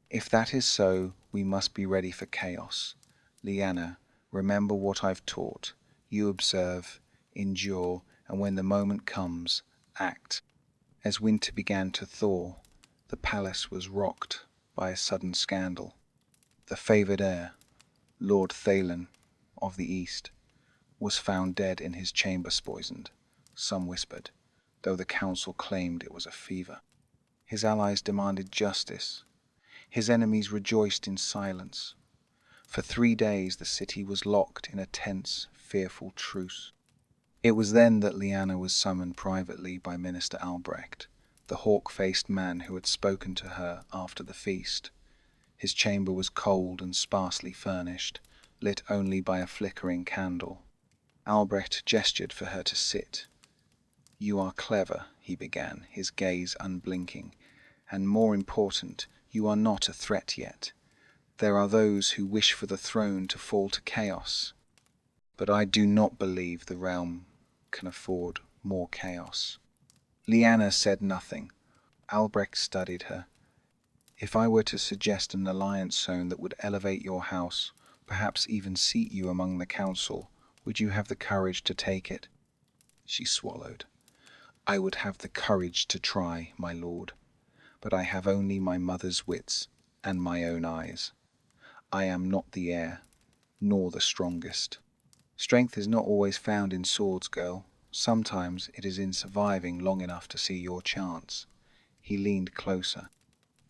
A: "If that is so, we must be ready for chaos. Lyanna, remember what I've taught. You observe, endure, and when the moment comes, act." As winter began to thaw, the palace was rocked by a sudden scandal. The favoured heir, Lord Thalen of the East, was found dead in his chambers poisoned, some whispered, though the council claimed it was a fever. His allies demanded justice. His enemies rejoiced in silence. For 3 days the city was locked in a tense, fearful truce. It was then that Lyanna was summoned privately by Minister Albrecht, the hawk-faced man who had spoken to her after the feast. His chamber was cold and sparsely furnished, lit only by a flickering candle. Albrecht gestured for her to sit. "You are clever," he began, his gaze unblinking, "and more important, you are not a threat yet. There are those who wish for the throne to fall to chaos, but I do not believe the realm can afford more chaos." Lyanna said nothing. Albrecht studied her. "If I were to suggest an alliance zone that would elevate your house, perhaps even seat you among the council, would you have the courage to take it?" She swallowed. "I would have the courage to try, my lord, but I have only my mother's wits and my own eyes. I am not the heir, nor the strongest." "Strength is not always found in swords, girl. Sometimes it is in surviving long enough to see your chance." He leaned closer.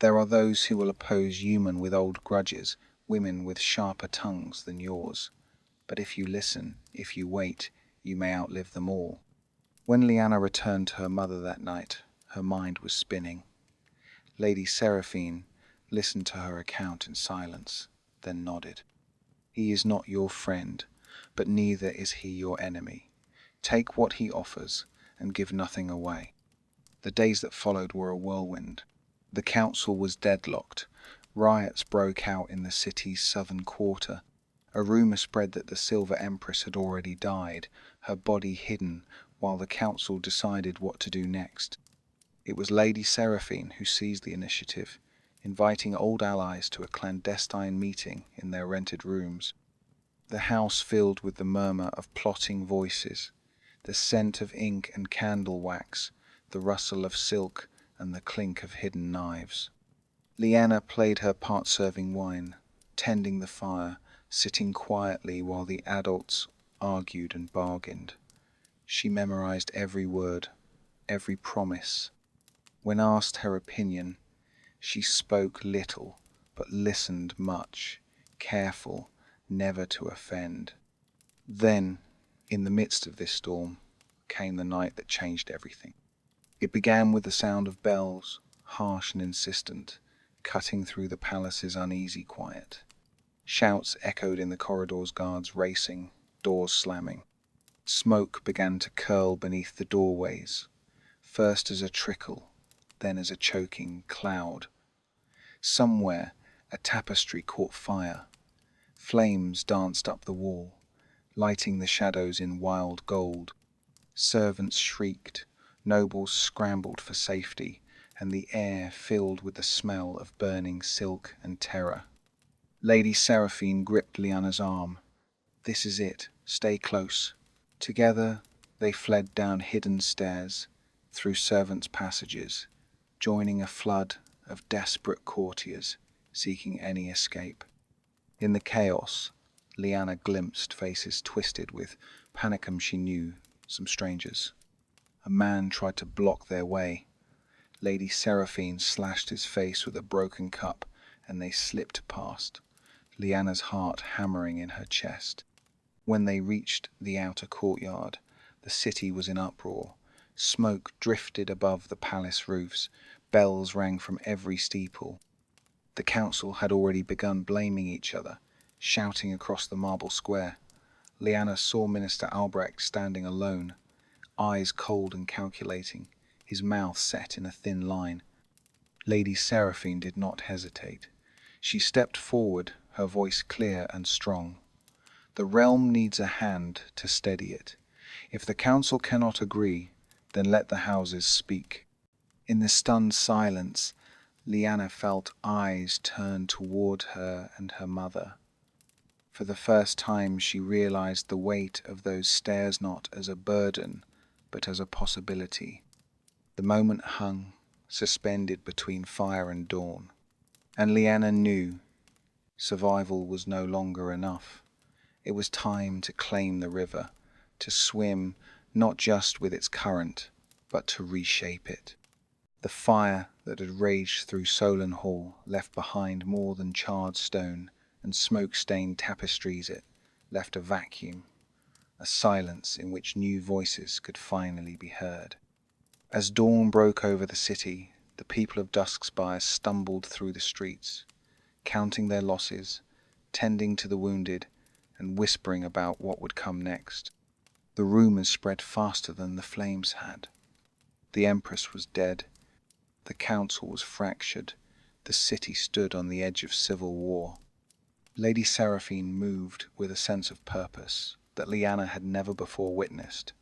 A: "There are those who will oppose human with old grudges, women with sharper tongues than yours. But if you listen, if you wait, you may outlive them all." When Lyanna returned to her mother that night, her mind was spinning. Lady Seraphine listened to her account in silence, then nodded. "He is not your friend, but neither is he your enemy. Take what he offers and give nothing away." The days that followed were a whirlwind. The council was deadlocked. Riots broke out in the city's southern quarter. A rumour spread that the Silver Empress had already died, her body hidden, while the council decided what to do next. It was Lady Seraphine who seized the initiative, inviting old allies to a clandestine meeting in their rented rooms. The house filled with the murmur of plotting voices, the scent of ink and candle wax, the rustle of silk and the clink of hidden knives. Lyanna played her part serving wine, tending the fire, sitting quietly while the adults argued and bargained. She memorized every word, every promise. When asked her opinion, she spoke little, but listened much, careful never to offend. Then, in the midst of this storm, came the night that changed everything. It began with the sound of bells, harsh and insistent, cutting through the palace's uneasy quiet. Shouts echoed in the corridors, guards racing, doors slamming. Smoke began to curl beneath the doorways, first as a trickle, then as a choking cloud. Somewhere a tapestry caught fire. Flames danced up the wall, lighting the shadows in wild gold. Servants shrieked, nobles scrambled for safety, and the air filled with the smell of burning silk and terror. Lady Seraphine gripped Lyanna's arm. "This is it. Stay close." Together they fled down hidden stairs, through servants' passages, joining a flood of desperate courtiers seeking any escape. In the chaos, Lyanna glimpsed faces twisted with panicum she knew, some strangers. A man tried to block their way. Lady Seraphine slashed his face with a broken cup, and they slipped past, Lyanna's heart hammering in her chest. When they reached the outer courtyard, the city was in uproar. Smoke drifted above the palace roofs. Bells rang from every steeple. The council had already begun blaming each other, shouting across the marble square. Lyanna saw Minister Albrecht standing alone, eyes cold and calculating, his mouth set in a thin line. Lady Seraphine did not hesitate. She stepped forward, her voice clear and strong. The realm needs a hand to steady it. If the council cannot agree, then let the houses speak. In the stunned silence, Lyanna felt eyes turn toward her and her mother. For the first time she realized the weight of those stares not as a burden, but as a possibility. The moment hung, suspended between fire and dawn. And Lyanna knew survival was no longer enough. It was time to claim the river, to swim not just with its current, but to reshape it. The fire that had raged through Solon Hall left behind more than charred stone and smoke-stained tapestries. It left a vacuum, a silence in which new voices could finally be heard. As dawn broke over the city, the people of Duskspire stumbled through the streets, counting their losses, tending to the wounded, and whispering about what would come next. The rumors spread faster than the flames had. The Empress was dead. The council was fractured. The city stood on the edge of civil war. Lady Seraphine moved with a sense of purpose that Lyanna had never before witnessed.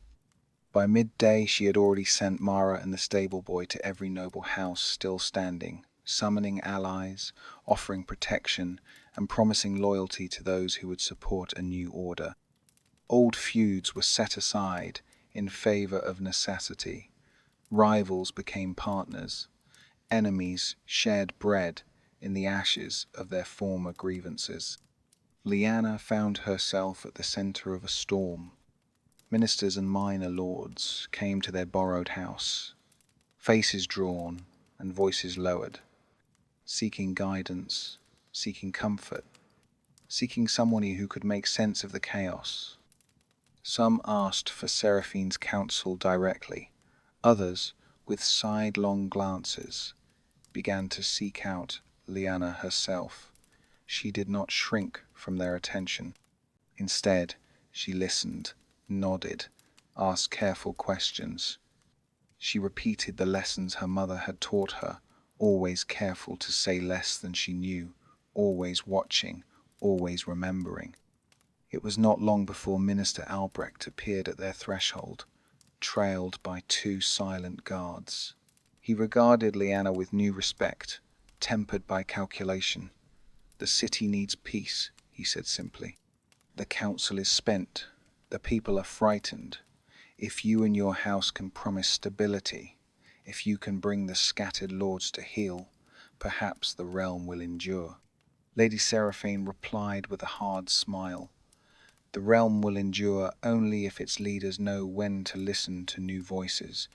A: By midday she had already sent Mara and the stable boy to every noble house still standing, summoning allies, offering protection, and promising loyalty to those who would support a new order. Old feuds were set aside in favor of necessity. Rivals became partners. Enemies shared bread in the ashes of their former grievances. Lyanna found herself at the center of a storm. Ministers and minor lords came to their borrowed house, faces drawn and voices lowered, seeking guidance, seeking comfort, seeking someone who could make sense of the chaos. Some asked for Seraphine's counsel directly. Others, with sidelong glances, began to seek out Lyanna herself. She did not shrink from their attention. Instead, she listened, nodded, asked careful questions. She repeated the lessons her mother had taught her, always careful to say less than she knew, always watching, always remembering. It was not long before Minister Albrecht appeared at their threshold, trailed by two silent guards. He regarded Lyanna with new respect, tempered by calculation. "The city needs peace," he said simply. "The council is spent. The people are frightened. If you and your house can promise stability, if you can bring the scattered lords to heel, perhaps the realm will endure." Lady Seraphine replied with a hard smile. "The realm will endure only if its leaders know when to listen to new voices.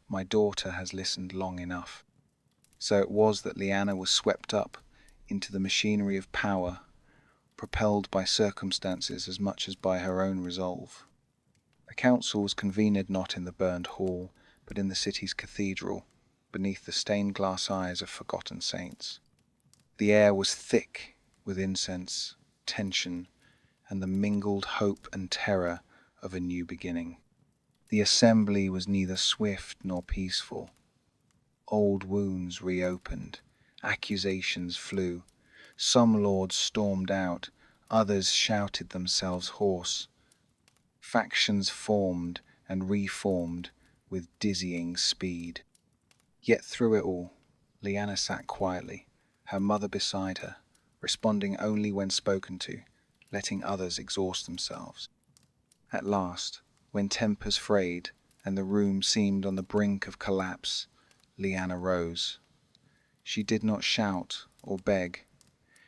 A: My daughter has listened long enough." So it was that Lyanna was swept up into the machinery of power, propelled by circumstances as much as by her own resolve. The council was convened not in the burned hall, but in the city's cathedral, beneath the stained glass eyes of forgotten saints. The air was thick with incense, tension, and the mingled hope and terror of a new beginning. The assembly was neither swift nor peaceful. Old wounds reopened, accusations flew. Some lords stormed out, others shouted themselves hoarse. Factions formed and reformed with dizzying speed. Yet through it all, Lyanna sat quietly, her mother beside her, responding only when spoken to, letting others exhaust themselves. At last, when tempers frayed, and the room seemed on the brink of collapse, Lyanna rose. She did not shout or beg.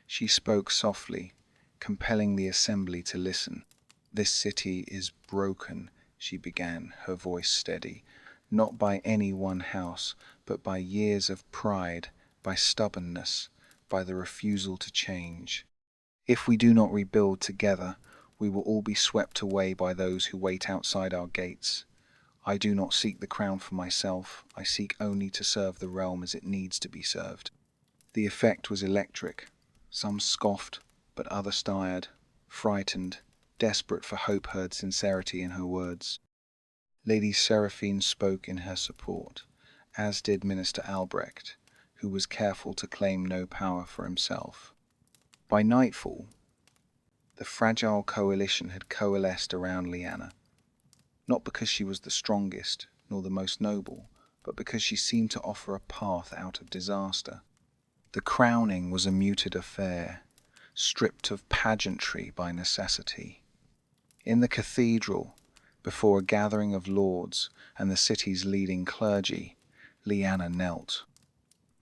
A: She spoke softly, compelling the assembly to listen. "This city is broken," she began, her voice steady, "not by any one house, but by years of pride, by stubbornness, by the refusal to change. If we do not rebuild together, we will all be swept away by those who wait outside our gates. I do not seek the crown for myself, I seek only to serve the realm as it needs to be served." The effect was electric. Some scoffed, but others stared, frightened, desperate for hope heard sincerity in her words. Lady Seraphine spoke in her support, as did Minister Albrecht, who was careful to claim no power for himself. By nightfall, the fragile coalition had coalesced around Lyanna, not because she was the strongest nor the most noble, but because she seemed to offer a path out of disaster. The crowning was a muted affair, stripped of pageantry by necessity. In the cathedral, before a gathering of lords and the city's leading clergy, Lyanna knelt.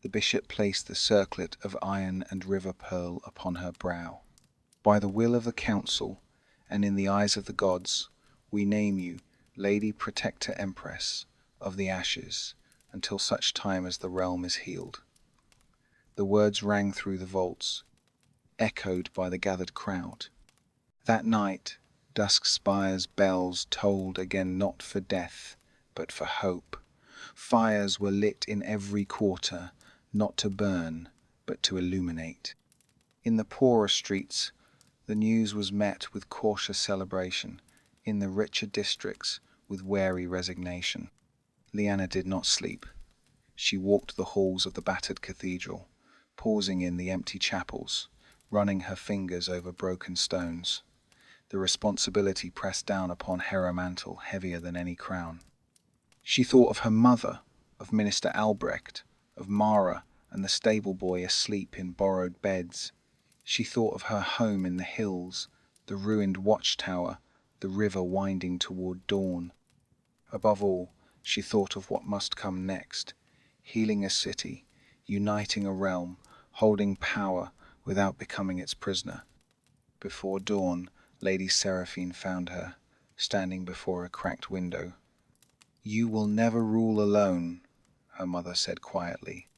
A: The bishop placed the circlet of iron and river pearl upon her brow. "By the will of the council, and in the eyes of the gods, we name you Lady Protector Empress of the Ashes until such time as the realm is healed." The words rang through the vaults, echoed by the gathered crowd. That night, Dusk Spire's bells tolled again, not for death, but for hope. Fires were lit in every quarter, not to burn, but to illuminate. In the poorer streets, the news was met with cautious celebration, in the richer districts with wary resignation. Lyanna did not sleep. She walked the halls of the battered cathedral, pausing in the empty chapels, running her fingers over broken stones. The responsibility pressed down upon her mantle heavier than any crown. She thought of her mother, of Minister Albrecht, of Mara and the stable boy asleep in borrowed beds. She thought of her home in the hills, the ruined watchtower, the river winding toward dawn. Above all, she thought of what must come next, healing a city, uniting a realm, holding power without becoming its prisoner. Before dawn, Lady Seraphine found her, standing before a cracked window. "You will never rule alone," her mother said quietly.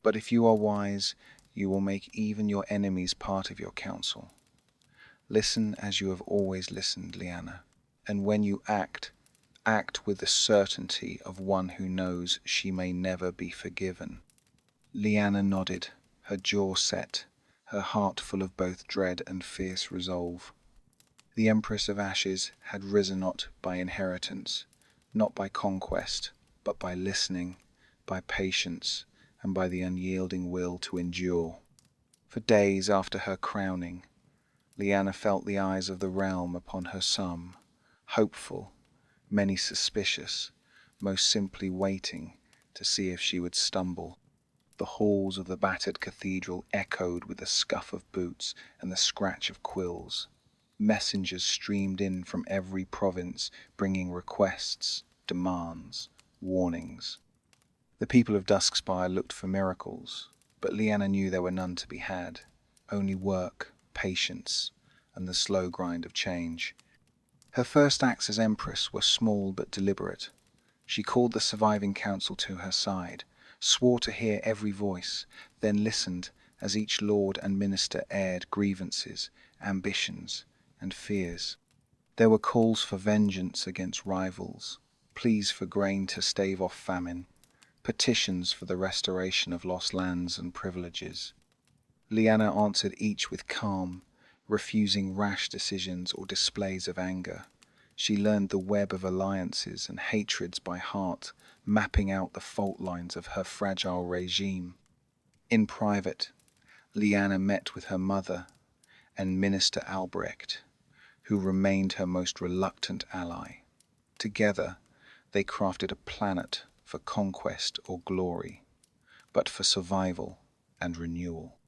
A: "But if you are wise, you will make even your enemies part of your counsel. Listen as you have always listened, Lyanna. And when you act, act with the certainty of one who knows she may never be forgiven." Lyanna nodded, her jaw set, her heart full of both dread and fierce resolve. The Empress of Ashes had risen not by inheritance, not by conquest, but by listening, by patience, and by the unyielding will to endure. For days after her crowning, Lyanna felt the eyes of the realm upon her, some hopeful, many suspicious, most simply waiting to see if she would stumble. The halls of the battered cathedral echoed with the scuff of boots and the scratch of quills. Messengers streamed in from every province, bringing requests, demands, warnings. The people of Duskspire looked for miracles, but Lyanna knew there were none to be had, only work, patience, and the slow grind of change. Her first acts as Empress were small but deliberate. She called the surviving council to her side, swore to hear every voice, then listened as each lord and minister aired grievances, ambitions, and fears. There were calls for vengeance against rivals, pleas for grain to stave off famine, petitions for the restoration of lost lands and privileges. Lyanna answered each with calm, refusing rash decisions or displays of anger. She learned the web of alliances and hatreds by heart, mapping out the fault lines of her fragile regime. In private, Lyanna met with her mother and Minister Albrecht, who remained her most reluctant ally. Together, they crafted a planet for conquest or glory, but for survival and renewal.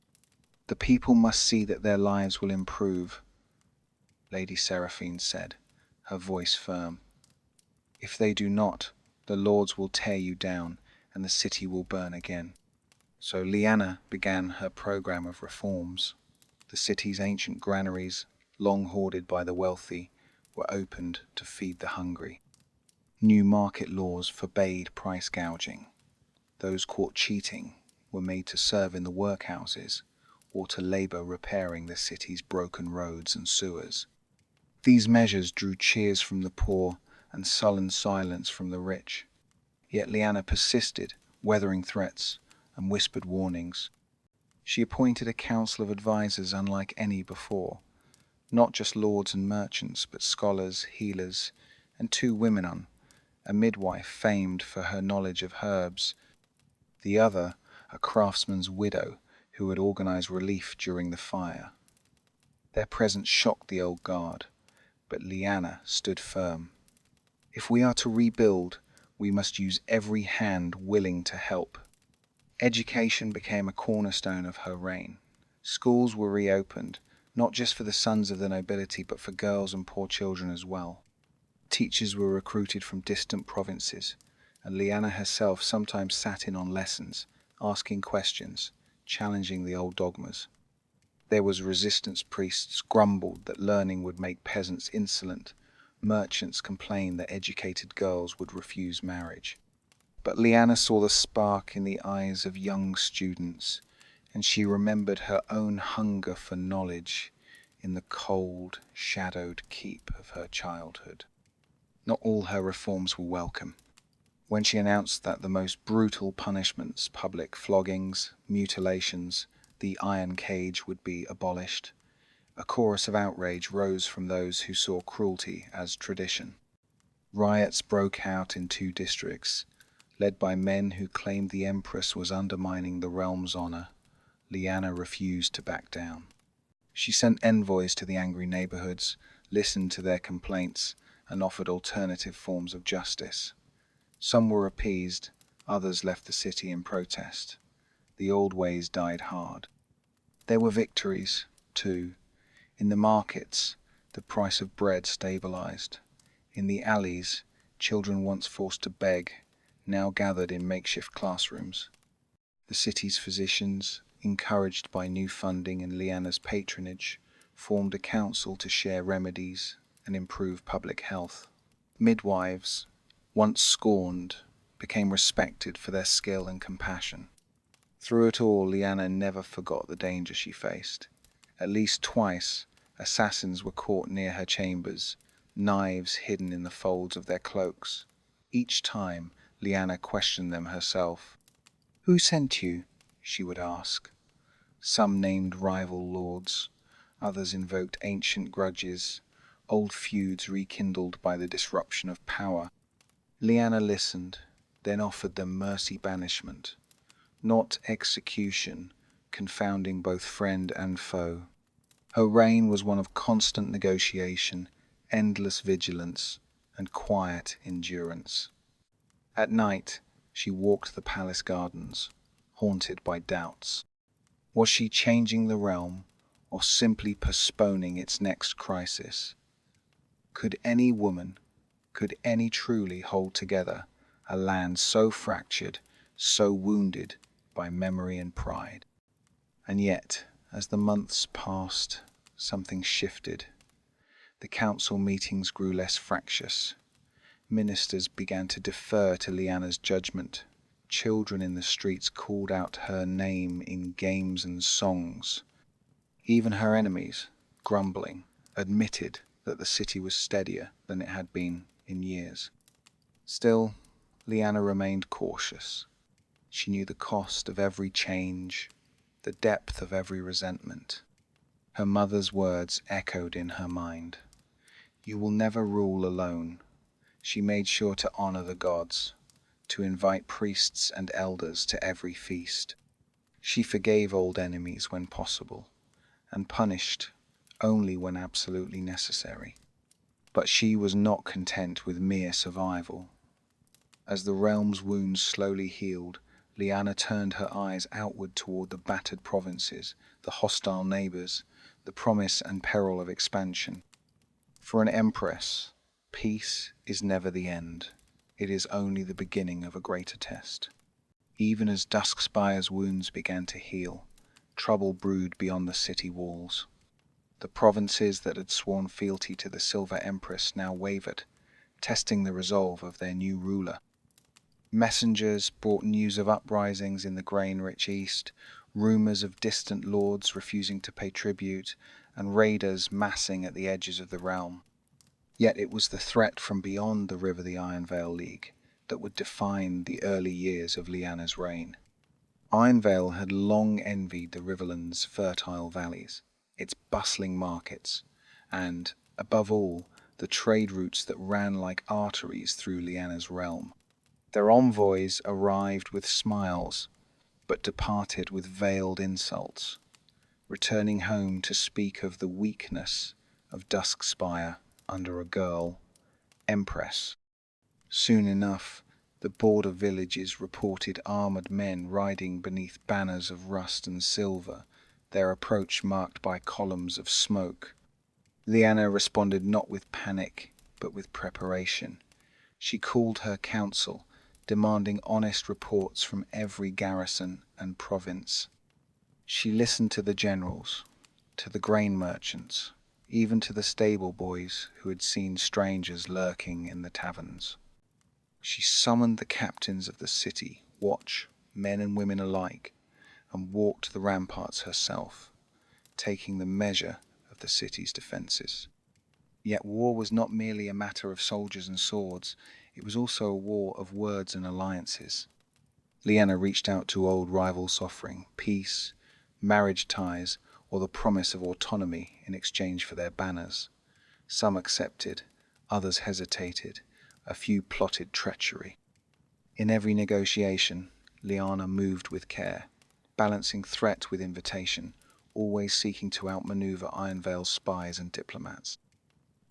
A: "The people must see that their lives will improve," Lady Seraphine said, her voice firm. If they do not, the lords will tear you down and the city will burn again. So Lyanna began her program of reforms. The city's ancient granaries, long hoarded by the wealthy, were opened to feed the hungry. New market laws forbade price gouging. Those caught cheating were made to serve in the workhouses or to labor repairing the city's broken roads and sewers. These measures drew cheers from the poor and sullen silence from the rich. Yet Lyanna persisted, weathering threats and whispered warnings. She appointed a council of advisors unlike any before, not just lords and merchants, but scholars, healers, and two women, a midwife famed for her knowledge of herbs, the other a craftsman's widow who had organized relief during the fire. Their presence shocked the old guard, but Lyanna stood firm. If we are to rebuild, we must use every hand willing to help. Education became a cornerstone of her reign. Schools were reopened, not just for the sons of the nobility, but for girls and poor children as well. Teachers were recruited from distant provinces, and Lyanna herself sometimes sat in on lessons, asking questions, challenging the old dogmas. There was resistance. Priests grumbled that learning would make peasants insolent. Merchants complained that educated girls would refuse marriage. But Lyanna saw the spark in the eyes of young students, and she remembered her own hunger for knowledge in the cold, shadowed keep of her childhood. Not all her reforms were welcome. When she announced that the most brutal punishments, public floggings, mutilations, the iron cage would be abolished, a chorus of outrage rose from those who saw cruelty as tradition. Riots broke out in 2 districts, led by men who claimed the Empress was undermining the realm's honor. Lyanna refused to back down. She sent envoys to the angry neighborhoods, listened to their complaints, and offered alternative forms of justice. Some were appeased, others left the city in protest. The old ways died hard. There were victories, too. In the markets, the price of bread stabilized. In the alleys, children once forced to beg, now gathered in makeshift classrooms. The city's physicians, encouraged by new funding and Lyanna's patronage, formed a council to share remedies and improve public health. Midwives, once scorned, became respected for their skill and compassion. Through it all, Lyanna never forgot the danger she faced. At least twice, assassins were caught near her chambers, knives hidden in the folds of their cloaks. Each time, Lyanna questioned them herself. "Who sent you?" she would ask. Some named rival lords, others invoked ancient grudges, old feuds rekindled by the disruption of power. Lyanna listened, then offered them mercy banishment, not execution, confounding both friend and foe. Her reign was one of constant negotiation, endless vigilance, and quiet endurance. At night, she walked the palace gardens, haunted by doubts. Was she changing the realm, or simply postponing its next crisis? Could any woman, could any truly hold together a land so fractured, so wounded by memory and pride? And yet, as the months passed, something shifted. The council meetings grew less fractious. Ministers began to defer to Lyanna's judgment. Children in the streets called out her name in games and songs. Even her enemies, grumbling, admitted that the city was steadier than it had been in years. Still, Lyanna remained cautious. She knew the cost of every change, the depth of every resentment. Her mother's words echoed in her mind. "You will never rule alone." She made sure to honor the gods, to invite priests and elders to every feast. She forgave old enemies when possible, and punished only when absolutely necessary. But she was not content with mere survival. As the realm's wounds slowly healed, Lyanna turned her eyes outward toward the battered provinces, the hostile neighbors, the promise and peril of expansion. For an empress, Peace is never the end. It is only the beginning of a greater test. Even as Duskspire's wounds began to heal, trouble brewed beyond the city walls. The provinces that had sworn fealty to the Silver Empress now wavered, testing the resolve of their new ruler. Messengers brought news of uprisings in the grain-rich east, rumors of distant lords refusing to pay tribute, and raiders massing at the edges of the realm. Yet it was the threat from beyond the river the Ironvale League that would define the early years of Lyanna's reign. Ironvale had long envied the Riverland's fertile valleys, its bustling markets, and, above all, the trade routes that ran like arteries through Lyanna's realm. Their envoys arrived with smiles, but departed with veiled insults, returning home to speak of the weakness of Duskspire under a girl, Empress. Soon enough, the border villages reported armored men riding beneath banners of rust and silver, their approach marked by columns of smoke. Lyanna responded not with panic, but with preparation. She called her council, demanding honest reports from every garrison and province. She listened to the generals, to the grain merchants, even to the stable boys who had seen strangers lurking in the taverns. She summoned the captains of the city, watch, men and women alike, and walked the ramparts herself, taking the measure of the city's defences. Yet war was not merely a matter of soldiers and swords, it was also a war of words and alliances. Lyanna reached out to old rivals offering peace, marriage ties, or the promise of autonomy in exchange for their banners. Some accepted, others hesitated, a few plotted treachery. In every negotiation, Lyanna moved with care, balancing threat with invitation, always seeking to outmaneuver Ironvale's spies and diplomats.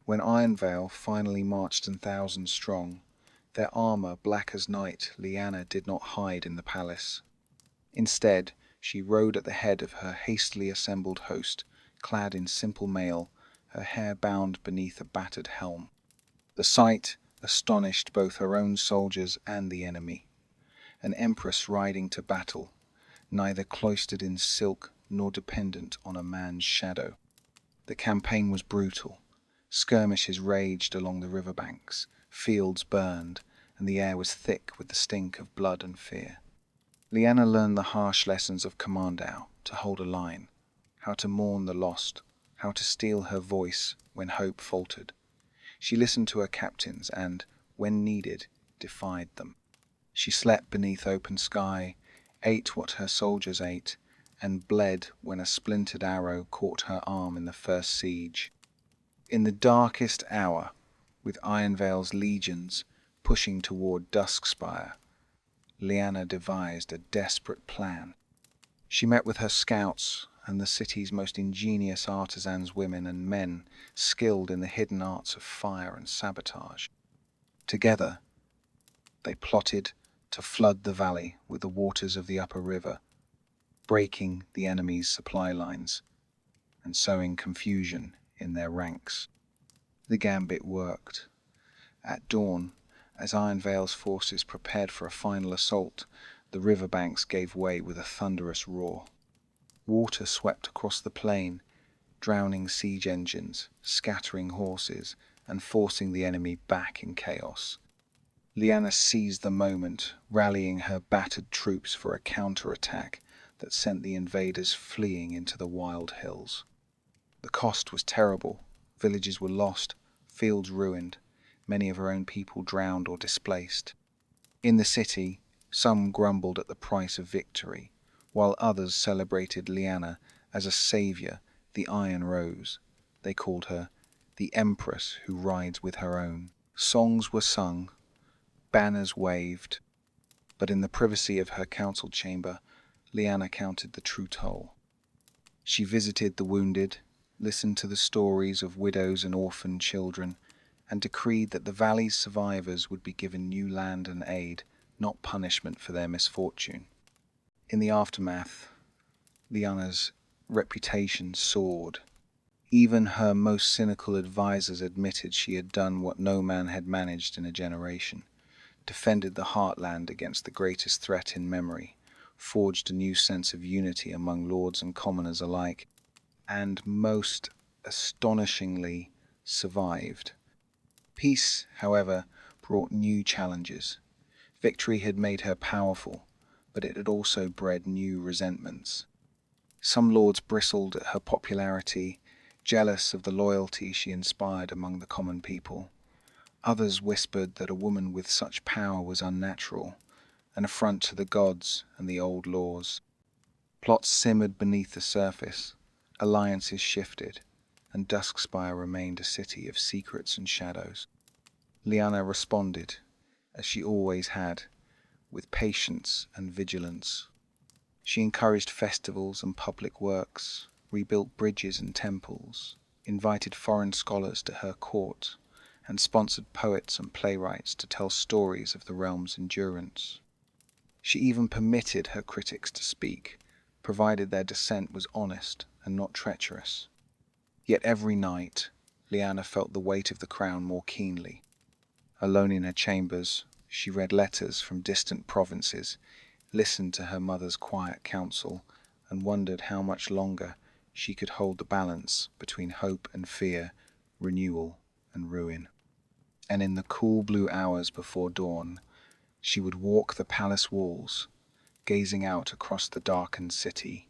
A: When Ironvale finally marched 1,000 strong, their armor black as night, Lyanna did not hide in the palace. Instead, she rode at the head of her hastily assembled host, clad in simple mail, her hair bound beneath a battered helm. The sight astonished both her own soldiers and the enemy. An empress riding to battle, neither cloistered in silk nor dependent on a man's shadow. The campaign was brutal. Skirmishes raged along the riverbanks, fields burned, and the air was thick with the stink of blood and fear. Lyanna learned the harsh lessons of commando, to hold a line, how to mourn the lost, how to steel her voice when hope faltered. She listened to her captains and, when needed, defied them. She slept beneath open sky, ate what her soldiers ate, and bled when a splintered arrow caught her arm in the first siege. In the darkest hour, with Ironvale's legions pushing toward Duskspire, Lyanna devised a desperate plan. She met with her scouts and the city's most ingenious artisans, women and men, skilled in the hidden arts of fire and sabotage. Together, they plotted to flood the valley with the waters of the upper river, breaking the enemy's supply lines and sowing confusion in their ranks. The gambit worked. At dawn, as Ironvale's forces prepared for a final assault, the riverbanks gave way with a thunderous roar. Water swept across the plain, drowning siege engines, scattering horses, and forcing the enemy back in chaos. Lyanna seized the moment, rallying her battered troops for a counterattack that sent the invaders fleeing into the wild hills. The cost was terrible. Villages were lost, fields ruined, many of her own people drowned or displaced. In the city, some grumbled at the price of victory, while others celebrated Lyanna as a savior, the Iron Rose. They called her the Empress who rides with her own. Songs were sung, banners waved, but in the privacy of her council chamber, Lyanna counted the true toll. She visited the wounded, listened to the stories of widows and orphan children, and decreed that the valley's survivors would be given new land and aid, not punishment for their misfortune. In the aftermath, Lyanna's reputation soared. Even her most cynical advisors admitted she had done what no man had managed in a generation, defended the heartland against the greatest threat in memory, forged a new sense of unity among lords and commoners alike, and most astonishingly survived. Peace, however, brought new challenges. Victory had made her powerful, but it had also bred new resentments. Some lords bristled at her popularity, jealous of the loyalty she inspired among the common people. Others whispered that a woman with such power was unnatural, an affront to the gods and the old laws. Plots simmered beneath the surface, alliances shifted, and Duskspire remained a city of secrets and shadows. Lyanna responded, as she always had, with patience and vigilance. She encouraged festivals and public works, rebuilt bridges and temples, invited foreign scholars to her court, and sponsored poets and playwrights to tell stories of the realm's endurance. She even permitted her critics to speak, provided their dissent was honest and not treacherous. Yet every night, Lyanna felt the weight of the crown more keenly. Alone in her chambers, she read letters from distant provinces, listened to her mother's quiet counsel, and wondered how much longer she could hold the balance between hope and fear, renewal and ruin. And in the cool blue hours before dawn, she would walk the palace walls, gazing out across the darkened city,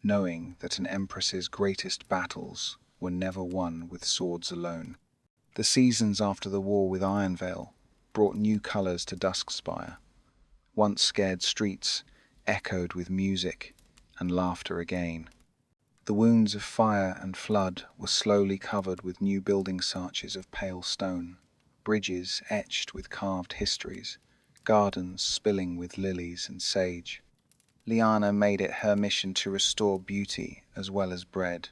A: knowing that an empress's greatest battles were never won with swords alone. The seasons after the war with Ironvale brought new colours to Duskspire. Once scared streets echoed with music and laughter again. The wounds of fire and flood were slowly covered with new building arches of pale stone, bridges etched with carved histories, gardens spilling with lilies and sage. Lyanna made it her mission to restore beauty as well as bread.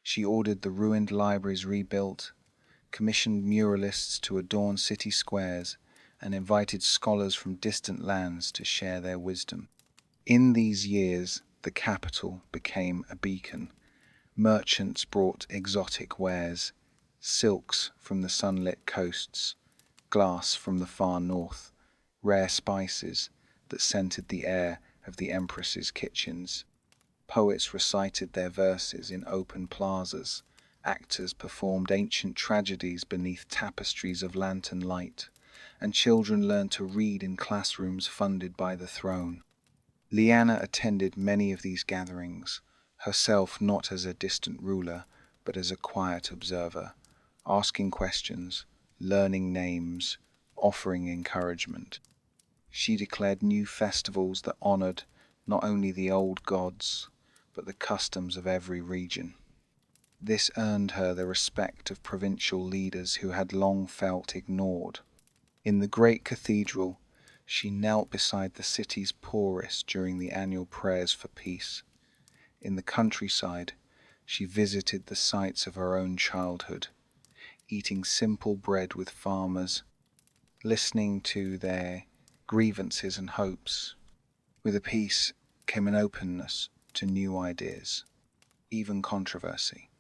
A: She ordered the ruined libraries rebuilt, commissioned muralists to adorn city squares, and invited scholars from distant lands to share their wisdom. In these years, the capital became a beacon. Merchants brought exotic wares, silks from the sunlit coasts, glass from the far north, rare spices that scented the air of the empress's kitchens. Poets recited their verses in open plazas. Actors performed ancient tragedies beneath tapestries of lantern light, and children learned to read in classrooms funded by the throne. Lyanna attended many of these gatherings, herself not as a distant ruler, but as a quiet observer, asking questions, learning names, offering encouragement. She declared new festivals that honored not only the old gods, but the customs of every region. This earned her the respect of provincial leaders who had long felt ignored. In the great cathedral, she knelt beside the city's poorest during the annual prayers for peace. In the countryside, she visited the sites of her own childhood, eating simple bread with farmers, listening to their grievances and hopes. With a peace came an openness to new ideas, even controversy.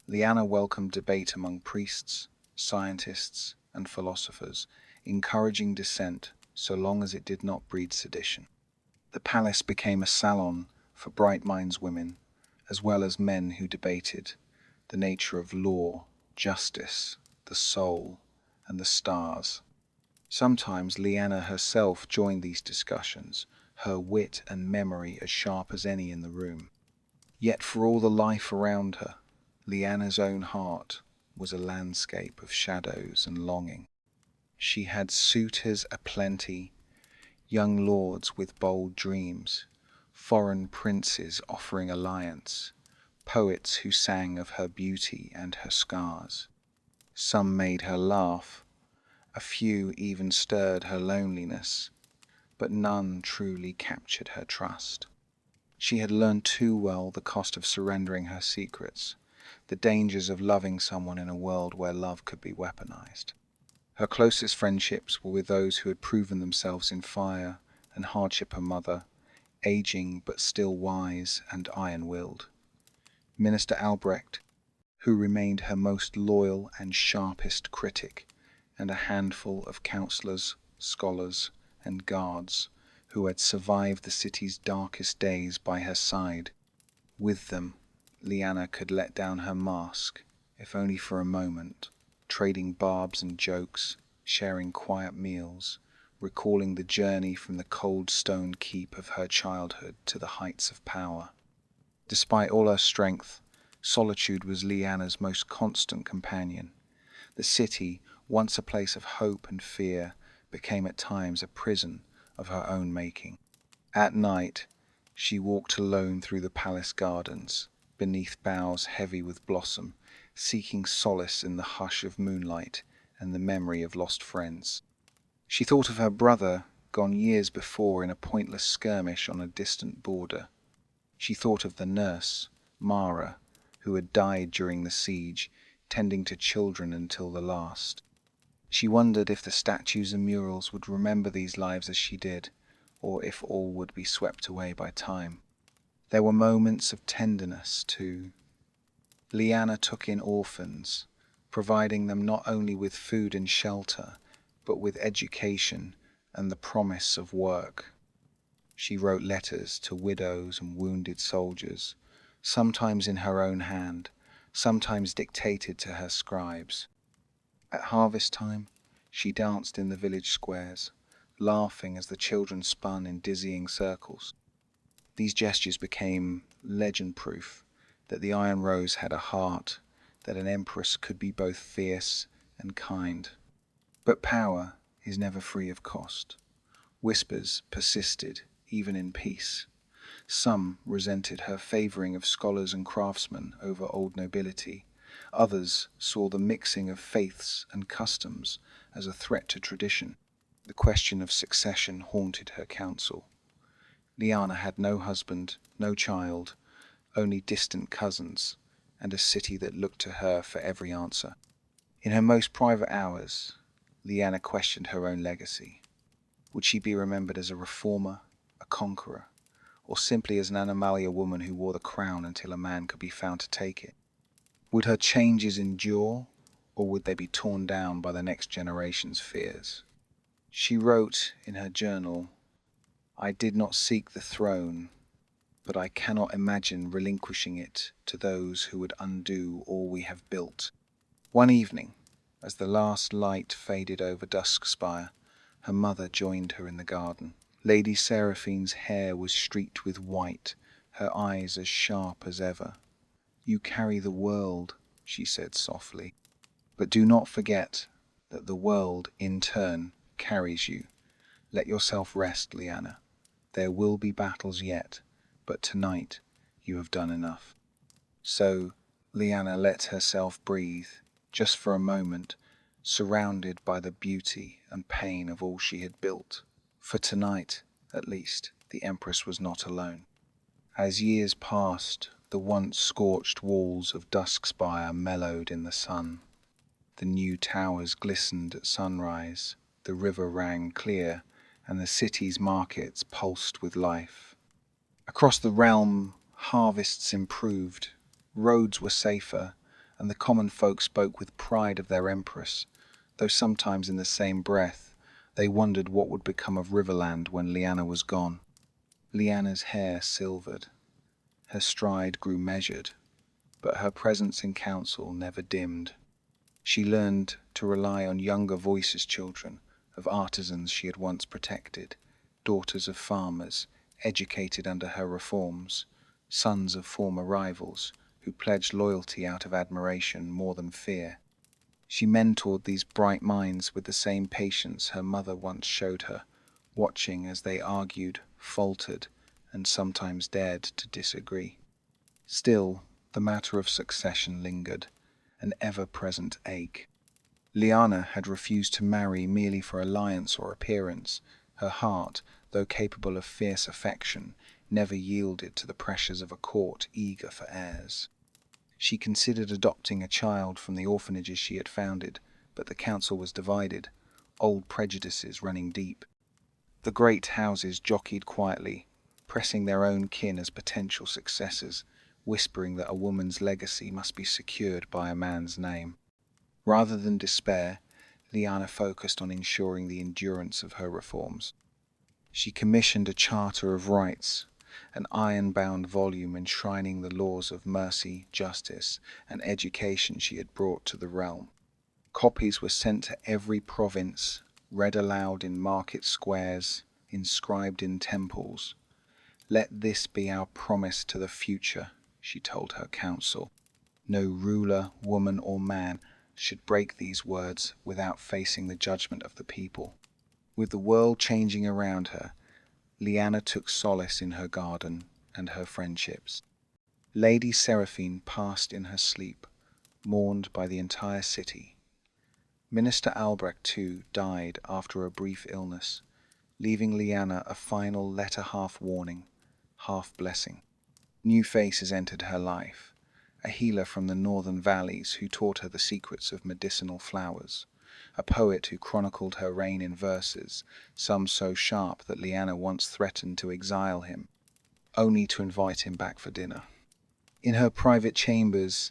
A: Lyanna welcomed debate among priests, scientists, and philosophers, encouraging dissent so long as it did not breed sedition. The palace became a salon for bright minds women, as well as men who debated the nature of law, justice, the soul, and the stars. Sometimes Lyanna herself joined these discussions, her wit and memory as sharp as any in the room. Yet for all the life around her, Lyanna's own heart was a landscape of shadows and longing. She had suitors aplenty, young lords with bold dreams, foreign princes offering alliance, poets who sang of her beauty and her scars. Some made her laugh, a few even stirred her loneliness, but none truly captured her trust. She had learned too well the cost of surrendering her secrets, the dangers of loving someone in a world where love could be weaponized. Her closest friendships were with those who had proven themselves in fire and hardship. Her mother, aging but still wise and iron-willed. Minister Albrecht, who remained her most loyal and sharpest critic, and a handful of counselors, scholars, and guards who had survived the city's darkest days by her side. With them, Lyanna could let down her mask, if only for a moment, trading barbs and jokes, sharing quiet meals, recalling the journey from the cold stone keep of her childhood to the heights of power. Despite all her strength, solitude was Lyanna's most constant companion. The city, once a place of hope and fear, became at times a prison of her own making. At night, she walked alone through the palace gardens, beneath boughs heavy with blossom, seeking solace in the hush of moonlight and the memory of lost friends. She thought of her brother, gone years before in a pointless skirmish on a distant border. She thought of the nurse, Mara, who had died during the siege, tending to children until the last. She wondered if the statues and murals would remember these lives as she did, or if all would be swept away by time. There were moments of tenderness, too. Lyanna took in orphans, providing them not only with food and shelter, but with education and the promise of work. She wrote letters to widows and wounded soldiers, sometimes in her own hand, sometimes dictated to her scribes. At harvest time, she danced in the village squares, laughing as the children spun in dizzying circles. These gestures became legend-proof that the Iron Rose had a heart, that an empress could be both fierce and kind. But power is never free of cost. Whispers persisted, even in peace. Some resented her favouring of scholars and craftsmen over old nobility. Others saw the mixing of faiths and customs as a threat to tradition. The question of succession haunted her council. Lyanna had no husband, no child, only distant cousins, and a city that looked to her for every answer. In her most private hours, Lyanna questioned her own legacy. Would she be remembered as a reformer, a conqueror, or simply as an Animalia woman who wore the crown until a man could be found to take it? Would her changes endure, or would they be torn down by the next generation's fears? She wrote in her journal, "I did not seek the throne, but I cannot imagine relinquishing it to those who would undo all we have built." One evening, as the last light faded over Duskspire, her mother joined her in the garden. Lady Seraphine's hair was streaked with white, her eyes as sharp as ever. "You carry the world," she said softly, "but do not forget that the world, in turn, carries you. Let yourself rest, Lyanna. There will be battles yet, but tonight you have done enough." So Lyanna let herself breathe, just for a moment, surrounded by the beauty and pain of all she had built. For tonight, at least, the Empress was not alone. As years passed, the once scorched walls of Duskspire mellowed in the sun. The new towers glistened at sunrise, the river rang clear, and the city's markets pulsed with life. Across the realm, harvests improved, roads were safer, and the common folk spoke with pride of their empress, though sometimes in the same breath they wondered what would become of Riverland when Lyanna was gone. Lyanna's hair silvered, her stride grew measured, but her presence in council never dimmed. She learned to rely on younger voices, children of artisans she had once protected, daughters of farmers, educated under her reforms, sons of former rivals, who pledged loyalty out of admiration more than fear. She mentored these bright minds with the same patience her mother once showed her, watching as they argued, faltered, and sometimes dared to disagree. Still, the matter of succession lingered, an ever-present ache. Lyanna had refused to marry merely for alliance or appearance. Her heart, though capable of fierce affection, never yielded to the pressures of a court eager for heirs. She considered adopting a child from the orphanages she had founded, but the council was divided, old prejudices running deep. The great houses jockeyed quietly, pressing their own kin as potential successors, whispering that a woman's legacy must be secured by a man's name. Rather than despair, Liana focused on ensuring the endurance of her reforms. She commissioned a Charter of Rights, an iron-bound volume enshrining the laws of mercy, justice, and education she had brought to the realm. Copies were sent to every province, read aloud in market squares, inscribed in temples. "Let this be our promise to the future," she told her council. No ruler, woman, or man should break these words without facing the judgment of the people. With the world changing around her, Liana took solace in her garden and her friendships. Lady Seraphine passed in her sleep, mourned by the entire city. Minister Albrecht, too, died after a brief illness, leaving Liana a final letter half warning, half blessing. New faces entered her life, a healer from the northern valleys who taught her the secrets of medicinal flowers, a poet who chronicled her reign in verses, some so sharp that Liana once threatened to exile him, only to invite him back for dinner. In her private chambers,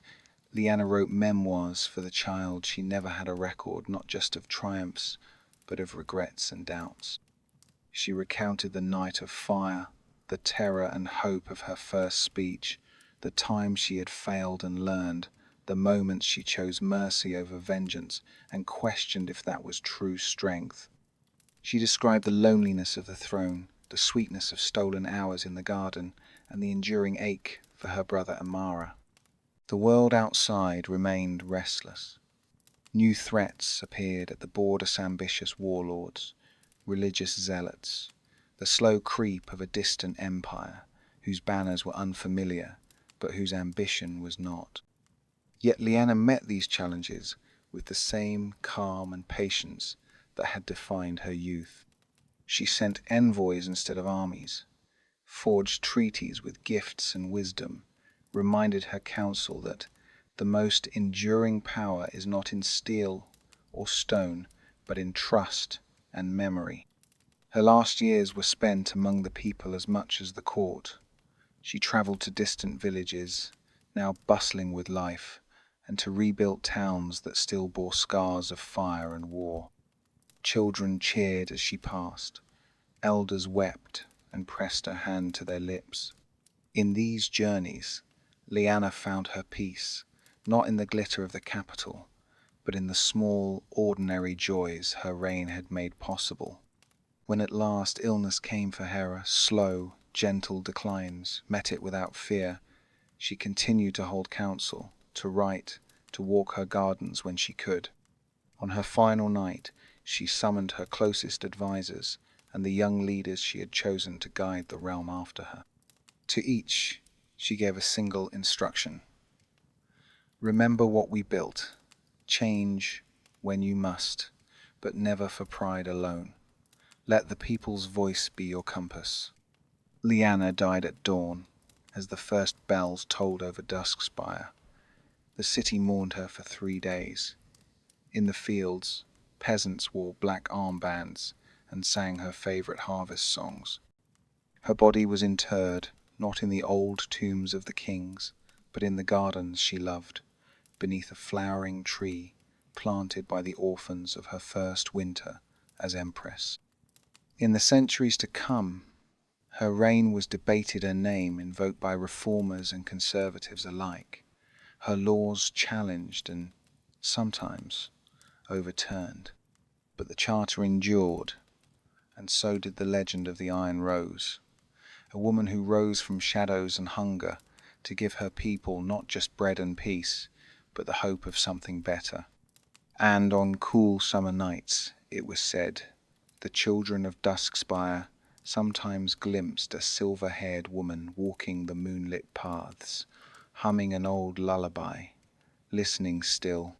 A: Liana wrote memoirs for the child she never had a record, not just of triumphs, but of regrets and doubts. She recounted the night of fire, the terror and hope of her first speech, the times she had failed and learned, the moments she chose mercy over vengeance and questioned if that was true strength. She described the loneliness of the throne, the sweetness of stolen hours in the garden, and the enduring ache for her brother Amara. The world outside remained restless. New threats appeared at the borders: ambitious warlords, religious zealots, the slow creep of a distant empire whose banners were unfamiliar, but whose ambition was not. Yet Liana met these challenges with the same calm and patience that had defined her youth. She sent envoys instead of armies, forged treaties with gifts and wisdom, reminded her council that the most enduring power is not in steel or stone, but in trust and memory. Her last years were spent among the people as much as the court. She travelled to distant villages, now bustling with life, and to rebuilt towns that still bore scars of fire and war. Children cheered as she passed. Elders wept and pressed her hand to their lips. In these journeys, Liana found her peace, not in the glitter of the capital, but in the small, ordinary joys her reign had made possible. When at last illness came for Hera, slow, gentle declines met it without fear. She continued to hold counsel, to write, to walk her gardens when she could. On her final night, she summoned her closest advisors and the young leaders she had chosen to guide the realm after her. To each, she gave a single instruction. Remember what we built. Change when you must, but never for pride alone. Let the people's voice be your compass. Liana died at dawn, as the first bells tolled over Duskspire. The city mourned her for 3 days. In the fields, peasants wore black armbands and sang her favorite harvest songs. Her body was interred, not in the old tombs of the kings, but in the gardens she loved, beneath a flowering tree planted by the orphans of her first winter as empress. In the centuries to come, her reign was debated, her name invoked by reformers and conservatives alike, her laws challenged and sometimes overturned. But the charter endured, and so did the legend of the Iron Rose, a woman who rose from shadows and hunger to give her people not just bread and peace, but the hope of something better. And on cool summer nights, it was said, the children of Duskspire sometimes glimpsed a silver-haired woman walking the moonlit paths, humming an old lullaby, listening still,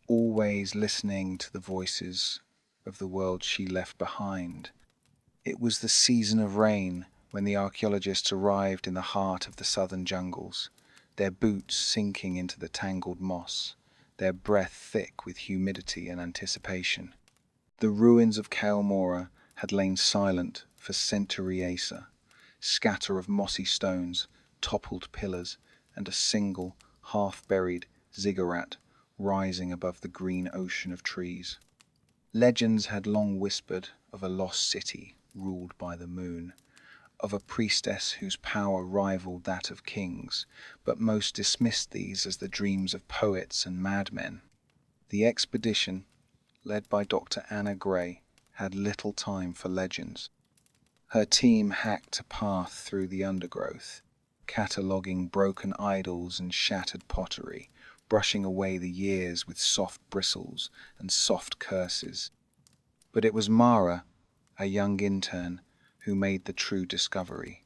A: always listening to the voices of the world she left behind. It was the season of rain when the archaeologists arrived in the heart of the southern jungles, their boots sinking into the tangled moss, their breath thick with humidity and anticipation. The ruins of Kael'mora had lain silent for centuriasa, scatter of mossy stones, toppled pillars, and a single, half-buried ziggurat rising above the green ocean of trees. Legends had long whispered of a lost city ruled by the moon, of a priestess whose power rivaled that of kings, but most dismissed these as the dreams of poets and madmen. The expedition, led by Dr. Anna Gray, had little time for legends. Her team hacked a path through the undergrowth, cataloguing broken idols and shattered pottery, brushing away the years with soft bristles and soft curses. But it was Mara, a young intern, who made the true discovery.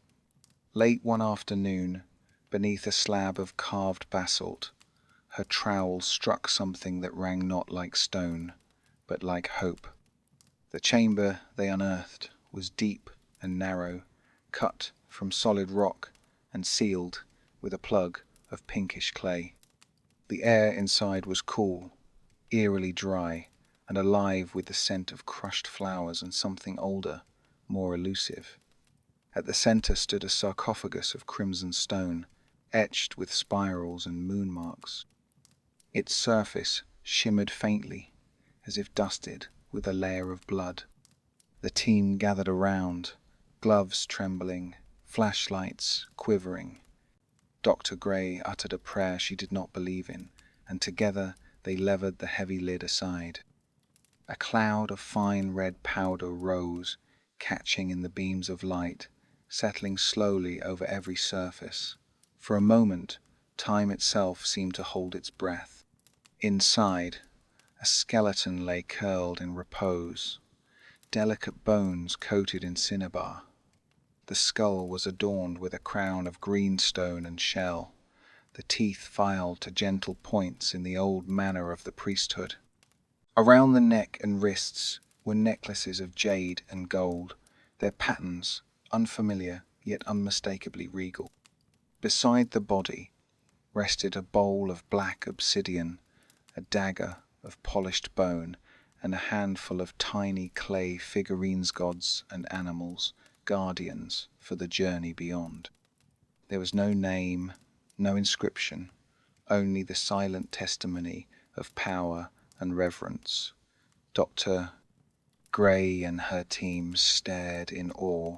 A: Late one afternoon, beneath a slab of carved basalt, her trowel struck something that rang not like stone, but like hope. The chamber they unearthed was deep and narrow, cut from solid rock and sealed with a plug of pinkish clay. The air inside was cool, eerily dry, and alive with the scent of crushed flowers and something older, more elusive. At the center stood a sarcophagus of crimson stone, etched with spirals and moon marks. Its surface shimmered faintly, as if dusted with a layer of blood. The team gathered around, gloves trembling, flashlights quivering. Dr. Gray uttered a prayer she did not believe in, and together they levered the heavy lid aside. A cloud of fine red powder rose, catching in the beams of light, settling slowly over every surface. For a moment, time itself seemed to hold its breath. Inside, a skeleton lay curled in repose, delicate bones coated in cinnabar. The skull was adorned with a crown of greenstone and shell, the teeth filed to gentle points in the old manner of the priesthood. Around the neck and wrists were necklaces of jade and gold, their patterns unfamiliar yet unmistakably regal. Beside the body rested a bowl of black obsidian, a dagger of polished bone, and a handful of tiny clay figurines, gods and animals, guardians for the journey beyond. There was no name, no inscription, only the silent testimony of power and reverence. Dr. Gray and her team stared in awe,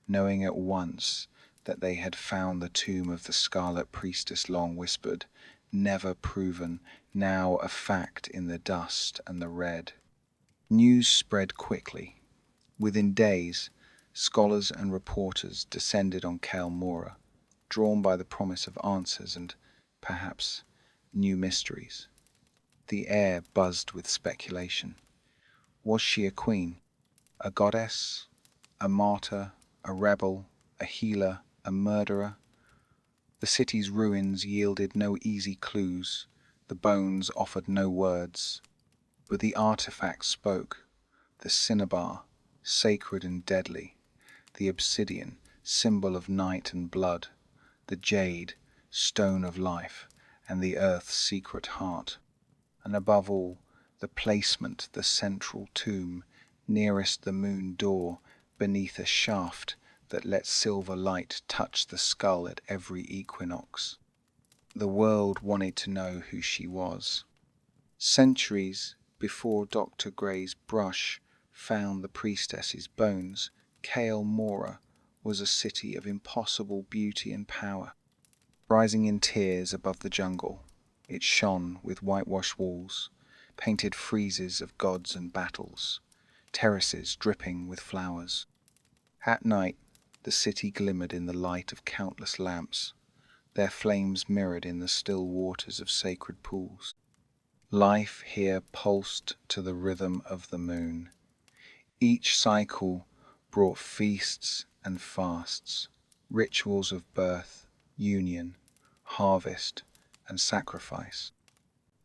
A: knowing at once that they had found the tomb of the Scarlet Priestess long whispered, never proven, now a fact in the dust and the red. News spread quickly. Within days, scholars and reporters descended on Kael'Mora, drawn by the promise of answers and, perhaps, new mysteries. The air buzzed with speculation. Was she a queen? A goddess? A martyr? A rebel? A healer? A murderer? The city's ruins yielded no easy clues. The bones offered no words. But the artifact spoke. The cinnabar, sacred and deadly. The obsidian, symbol of night and blood. The jade, stone of life, and the earth's secret heart. And above all, the placement, the central tomb, nearest the moon door, beneath a shaft that let silver light touch the skull at every equinox. The world wanted to know who she was. Centuries before Dr. Gray's brush found the priestess's bones, Kael'Mora was a city of impossible beauty and power. Rising in tiers above the jungle, it shone with whitewashed walls, painted friezes of gods and battles, terraces dripping with flowers. At night, the city glimmered in the light of countless lamps, their flames mirrored in the still waters of sacred pools. Life here pulsed to the rhythm of the moon. Each cycle brought feasts and fasts, rituals of birth, union, harvest, and sacrifice.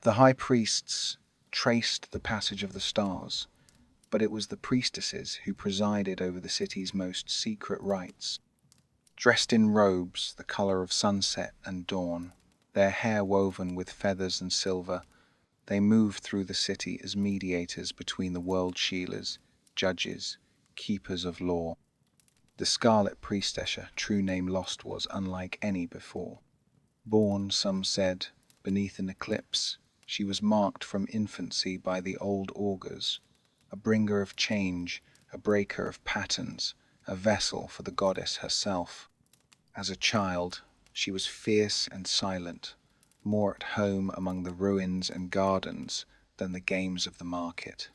A: The high priests traced the passage of the stars, but it was the priestesses who presided over the city's most secret rites. Dressed in robes the color of sunset and dawn, their hair woven with feathers and silver, they moved through the city as mediators between the world Sheilahs, judges, keepers of law. The Scarlet Priestess, true name lost, was unlike any before. Born, some said, beneath an eclipse, she was marked from infancy by the old augurs, a bringer of change, a breaker of patterns, a vessel for the goddess herself. As a child, she was fierce and silent, more at home among the ruins and gardens than the games of the market.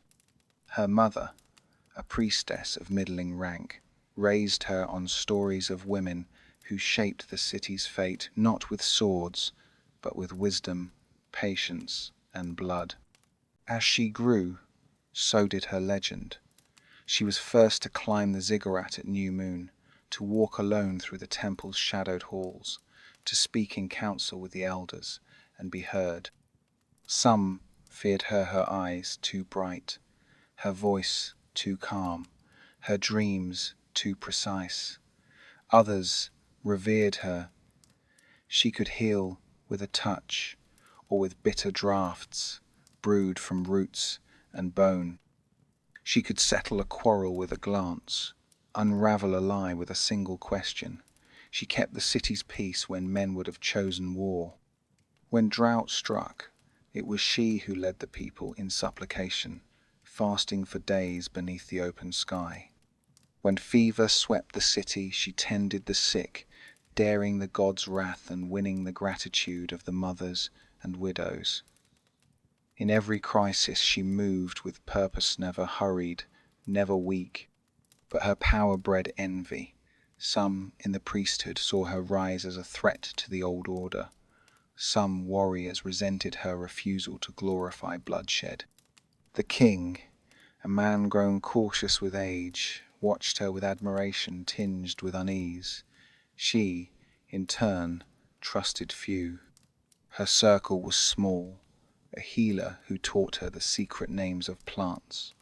A: Her mother, a priestess of middling rank, raised her on stories of women who shaped the city's fate not with swords, but with wisdom, patience, and blood. As she grew, so did her legend. She was first to climb the ziggurat at new moon, to walk alone through the temple's shadowed halls, to speak in council with the elders and be heard. Some feared her eyes too bright, her voice too calm, her dreams too precise. Others revered her. She could heal with a touch, or with bitter draughts brewed from roots and bone. She could settle a quarrel with a glance, unravel a lie with a single question. She kept the city's peace when men would have chosen war. When drought struck, it was she who led the people in supplication, fasting for days beneath the open sky. When fever swept the city, she tended the sick, daring the gods' wrath and winning the gratitude of the mothers and widows. In every crisis she moved with purpose, never hurried, never weak. But her power bred envy. Some in the priesthood saw her rise as a threat to the old order. Some warriors resented her refusal to glorify bloodshed. The king, a man grown cautious with age, watched her with admiration tinged with unease. She, in turn, trusted few. Her circle was small, a healer who taught her the secret names of plants,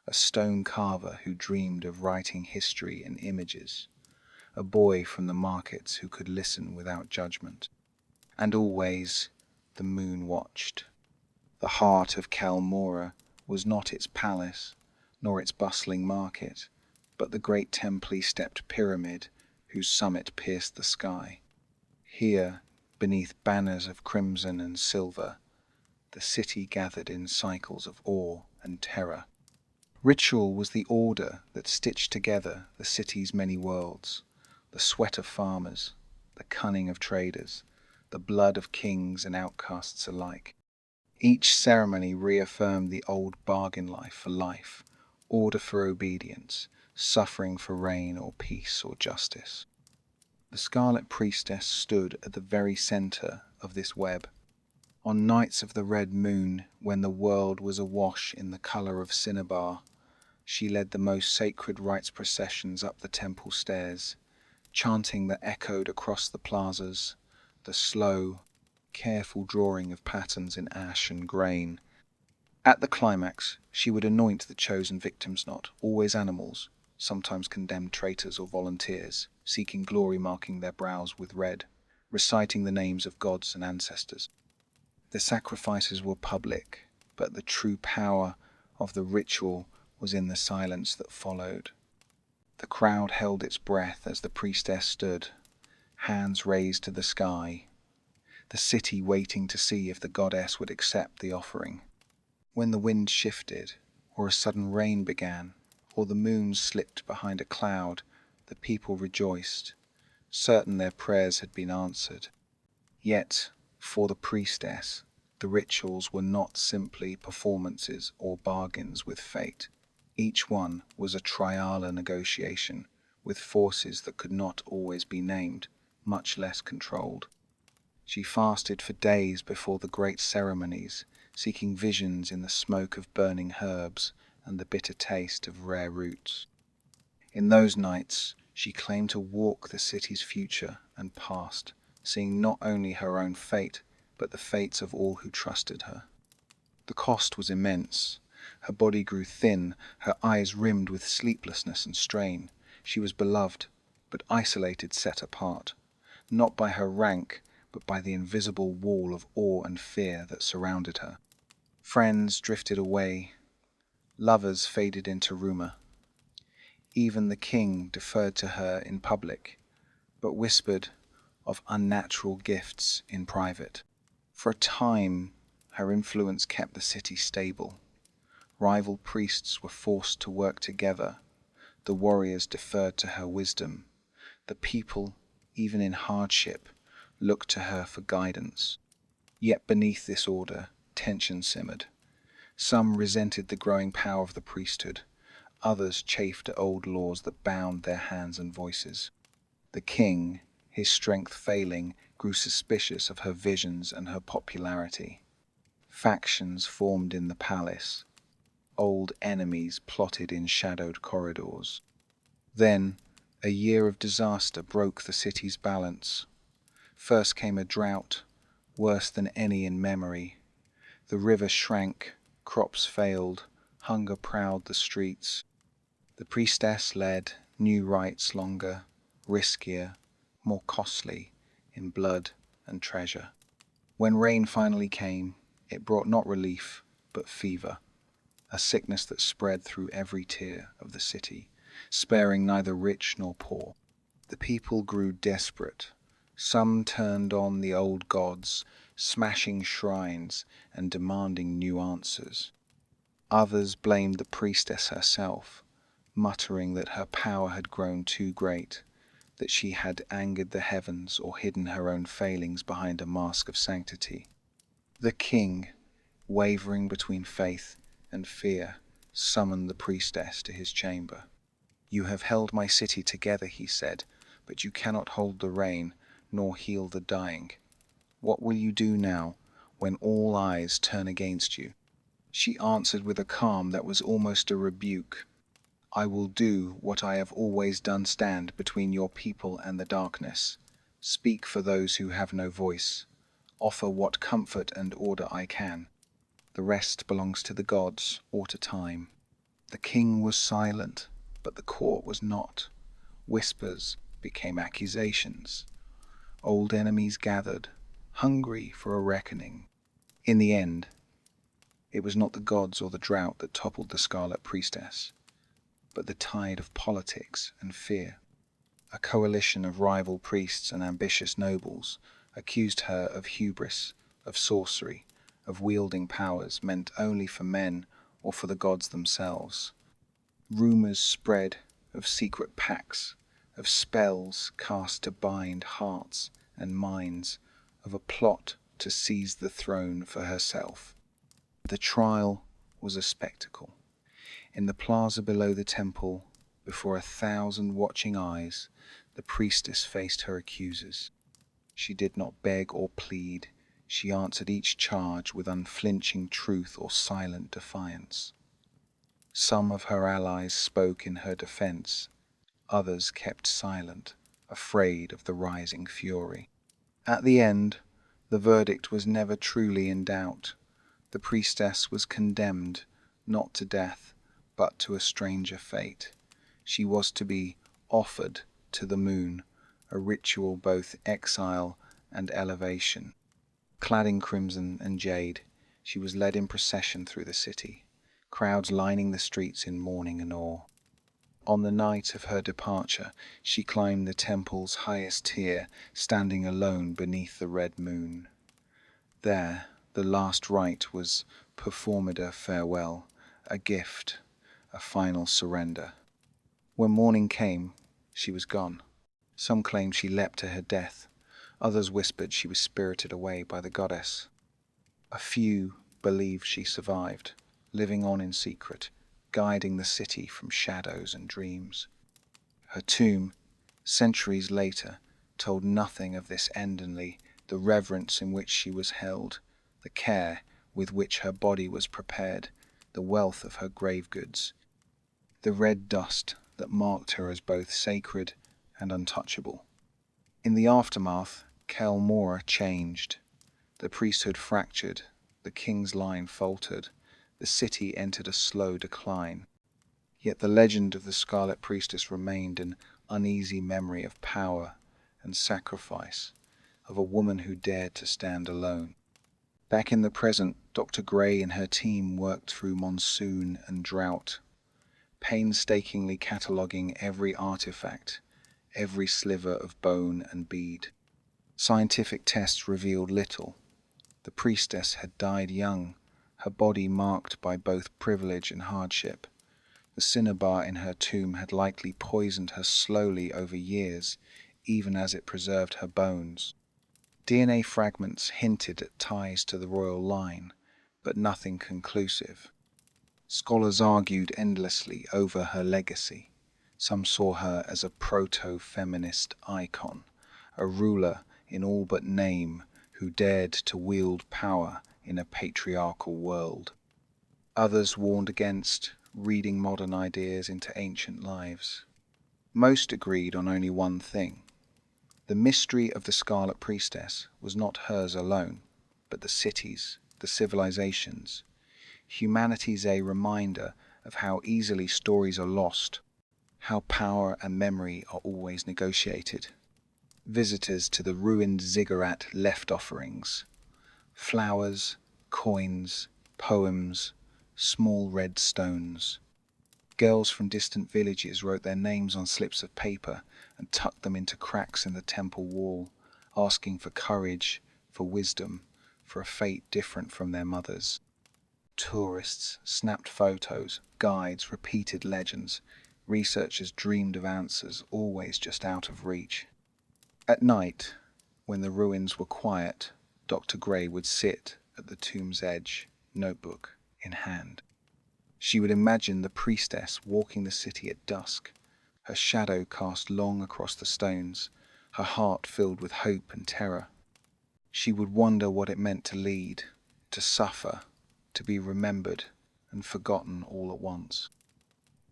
A: a stone carver who dreamed of writing history in images, a boy from the markets who could listen without judgment. And always the moon watched. The heart of Kalmora was not its palace, nor its bustling market, but the great temple-stepped pyramid whose summit pierced the sky. Here, beneath banners of crimson and silver, the city gathered in cycles of awe and terror. Ritual was the order that stitched together the city's many worlds, the sweat of farmers, the cunning of traders, the blood of kings and outcasts alike. Each ceremony reaffirmed the old bargain life for life, order for obedience, suffering for reign or peace or justice. The Scarlet Priestess stood at the very center of this web. On nights of the red moon, when the world was awash in the color of cinnabar, she led the most sacred rites processions up the temple stairs, chanting that echoed across the plazas, the slow, careful drawing of patterns in ash and grain. At the climax, she would anoint the chosen victims, not always animals, sometimes condemned traitors or volunteers, seeking glory, marking their brows with red, reciting the names of gods and ancestors. The sacrifices were public, but the true power of the ritual was in the silence that followed. The crowd held its breath as the priestess stood, hands raised to the sky, the city waiting to see if the goddess would accept the offering. When the wind shifted, or a sudden rain began, or the moon slipped behind a cloud, the people rejoiced, certain their prayers had been answered. Yet, for the priestess, the rituals were not simply performances or bargains with fate. Each one was a trial negotiation with forces that could not always be named, much less controlled. She fasted for days before the great ceremonies, seeking visions in the smoke of burning herbs and the bitter taste of rare roots. In those nights, she claimed to walk the city's future and past, seeing not only her own fate, but the fates of all who trusted her. The cost was immense. Her body grew thin, her eyes rimmed with sleeplessness and strain. She was beloved, but isolated, set apart, not by her rank, but by the invisible wall of awe and fear that surrounded her. Friends drifted away, lovers faded into rumor. Even the king deferred to her in public, but whispered, of unnatural gifts in private. For a time, her influence kept the city stable. Rival priests were forced to work together. The warriors deferred to her wisdom. The people, even in hardship, looked to her for guidance. Yet beneath this order, tension simmered. Some resented the growing power of the priesthood. Others chafed at old laws that bound their hands and voices. The king, his strength failing, grew suspicious of her visions and her popularity. Factions formed in the palace. Old enemies plotted in shadowed corridors. Then, a year of disaster broke the city's balance. First came a drought, worse than any in memory. The river shrank, crops failed, hunger prowled the streets. The priestess led new rites longer, riskier, more costly in blood and treasure. When rain finally came, it brought not relief, but fever, a sickness that spread through every tier of the city, sparing neither rich nor poor. The people grew desperate. Some turned on the old gods, smashing shrines and demanding new answers. Others blamed the priestess herself, muttering that her power had grown too great, that she had angered the heavens or hidden her own failings behind a mask of sanctity. The king, wavering between faith and fear, summoned the priestess to his chamber. "You have held my city together," he said, "but you cannot hold the rain nor heal the dying. What will you do now, when all eyes turn against you?" She answered with a calm that was almost a rebuke. "I will do what I have always done, stand between your people and the darkness. Speak for those who have no voice. Offer what comfort and order I can. The rest belongs to the gods or to time." The king was silent, but the court was not. Whispers became accusations. Old enemies gathered, hungry for a reckoning. In the end, it was not the gods or the drought that toppled the Scarlet Priestess, but the tide of politics and fear. A coalition of rival priests and ambitious nobles accused her of hubris, of sorcery, of wielding powers meant only for men or for the gods themselves. Rumors spread of secret pacts, of spells cast to bind hearts and minds, of a plot to seize the throne for herself. The trial was a spectacle. In the plaza below the temple, before 1,000 watching eyes, the priestess faced her accusers. She did not beg or plead. She answered each charge with unflinching truth or silent defiance. Some of her allies spoke in her defense. Others kept silent, afraid of the rising fury. At the end, the verdict was never truly in doubt. The priestess was condemned, not to death, but to a stranger fate. She was to be offered to the moon, a ritual both exile and elevation. Clad in crimson and jade, she was led in procession through the city, crowds lining the streets in mourning and awe. On the night of her departure, she climbed the temple's highest tier, standing alone beneath the red moon. There, the last rite was performed, a farewell, a gift, a final surrender. When morning came, she was gone. Some claimed she leapt to her death. Others whispered she was spirited away by the goddess. A few believed she survived, living on in secret, guiding the city from shadows and dreams. Her tomb, centuries later, told nothing of this end, only the reverence in which she was held, the care with which her body was prepared, the wealth of her grave goods, the red dust that marked her as both sacred and untouchable. In the aftermath, Kel Mora changed. The priesthood fractured, the king's line faltered, the city entered a slow decline. Yet the legend of the Scarlet Priestess remained an uneasy memory of power and sacrifice, of a woman who dared to stand alone. Back in the present, Dr. Gray and her team worked through monsoon and drought, painstakingly cataloguing every artifact, every sliver of bone and bead. Scientific tests revealed little. The priestess had died young, her body marked by both privilege and hardship. The cinnabar in her tomb had likely poisoned her slowly over years, even as it preserved her bones. DNA fragments hinted at ties to the royal line, but nothing conclusive. Scholars argued endlessly over her legacy. Some saw her as a proto-feminist icon, a ruler in all but name who dared to wield power in a patriarchal world. Others warned against reading modern ideas into ancient lives. Most agreed on only one thing. The mystery of the Scarlet Priestess was not hers alone, but the cities, the civilizations. Humanity's a reminder of how easily stories are lost, how power and memory are always negotiated. Visitors to the ruined ziggurat left offerings: flowers, coins, poems, small red stones. Girls from distant villages wrote their names on slips of paper and tucked them into cracks in the temple wall, asking for courage, for wisdom, for a fate different from their mothers. Tourists snapped photos, guides repeated legends, researchers dreamed of answers always just out of reach. At night, when the ruins were quiet, Dr. Gray would sit at the tomb's edge, notebook in hand. She would imagine the priestess walking the city at dusk, her shadow cast long across the stones, her heart filled with hope and terror. She would wonder what it meant to lead, to suffer, to be remembered and forgotten all at once.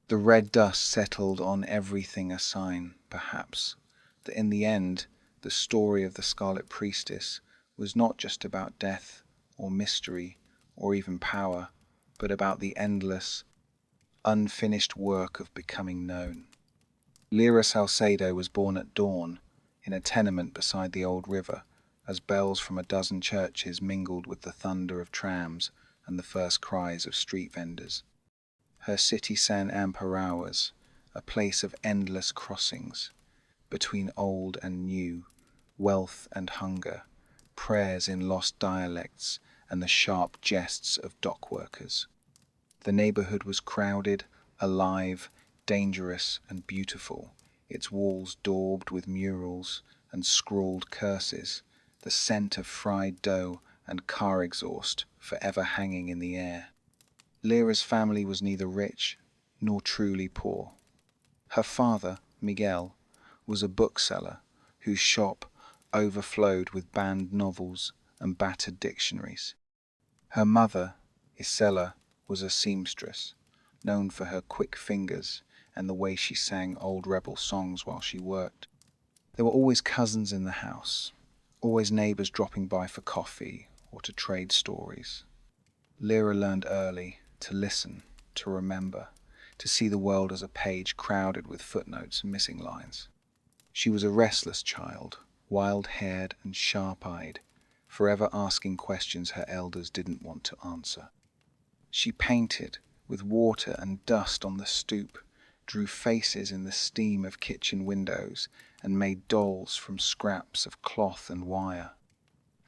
A: The red dust settled on everything, a sign, perhaps, that in the end, the story of the Scarlet Priestess was not just about death or mystery or even power, but about the endless, unfinished work of becoming known. Lyra Salcedo was born at dawn in a tenement beside the old river, as bells from a dozen churches mingled with the thunder of trams and the first cries of street vendors. Her city San Amparawas, a place of endless crossings, between old and new, wealth and hunger, prayers in lost dialects and the sharp jests of dock workers. The neighborhood was crowded, alive, dangerous and beautiful, its walls daubed with murals and scrawled curses, the scent of fried dough and car exhaust forever hanging in the air. Lyra's family was neither rich nor truly poor. Her father, Miguel, was a bookseller whose shop overflowed with banned novels and battered dictionaries. Her mother, Isela, was a seamstress, known for her quick fingers and the way she sang old rebel songs while she worked. There were always cousins in the house, always neighbors dropping by for coffee or to trade stories. Lyra learned early to listen, to remember, to see the world as a page crowded with footnotes and missing lines. She was a restless child, wild-haired and sharp-eyed, forever asking questions her elders didn't want to answer. She painted with water and dust on the stoop, drew faces in the steam of kitchen windows, and made dolls from scraps of cloth and wire.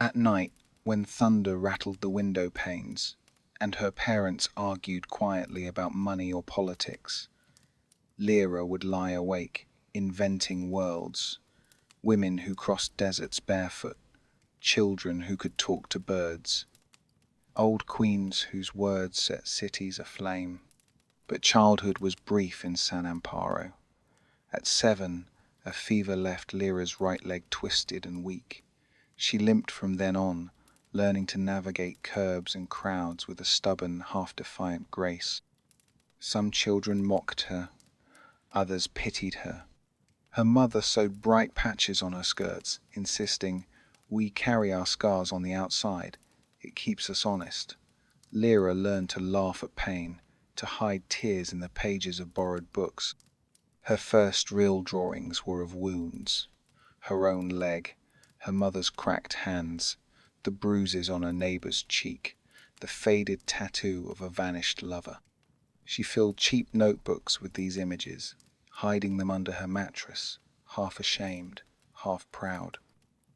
A: At night, when thunder rattled the window panes, and her parents argued quietly about money or politics, Lyra would lie awake, inventing worlds. Women who crossed deserts barefoot, children who could talk to birds, old queens whose words set cities aflame. But childhood was brief in San Amparo. At 7, a fever left Lyra's right leg twisted and weak. She limped from then on, learning to navigate curbs and crowds with a stubborn, half-defiant grace. Some children mocked her, others pitied her. Her mother sewed bright patches on her skirts, insisting, "We carry our scars on the outside. It keeps us honest." Lyra learned to laugh at pain, to hide tears in the pages of borrowed books. Her first real drawings were of wounds: her own leg, her mother's cracked hands, the bruises on her neighbor's cheek, the faded tattoo of a vanished lover. She filled cheap notebooks with these images, hiding them under her mattress, half ashamed, half proud.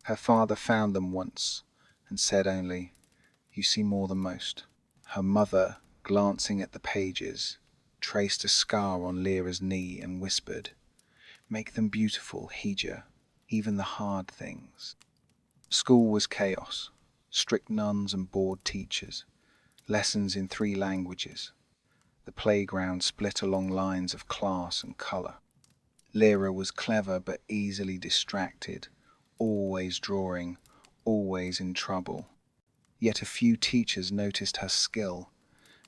A: Her father found them once and said only, "You see more than most." Her mother, glancing at the pages, traced a scar on Lyra's knee and whispered, "Make them beautiful, Hija, even the hard things." School was chaos, strict nuns and bored teachers, lessons in 3 languages, the playground split along lines of class and colour. Lyra was clever but easily distracted, always drawing, always in trouble. Yet a few teachers noticed her skill,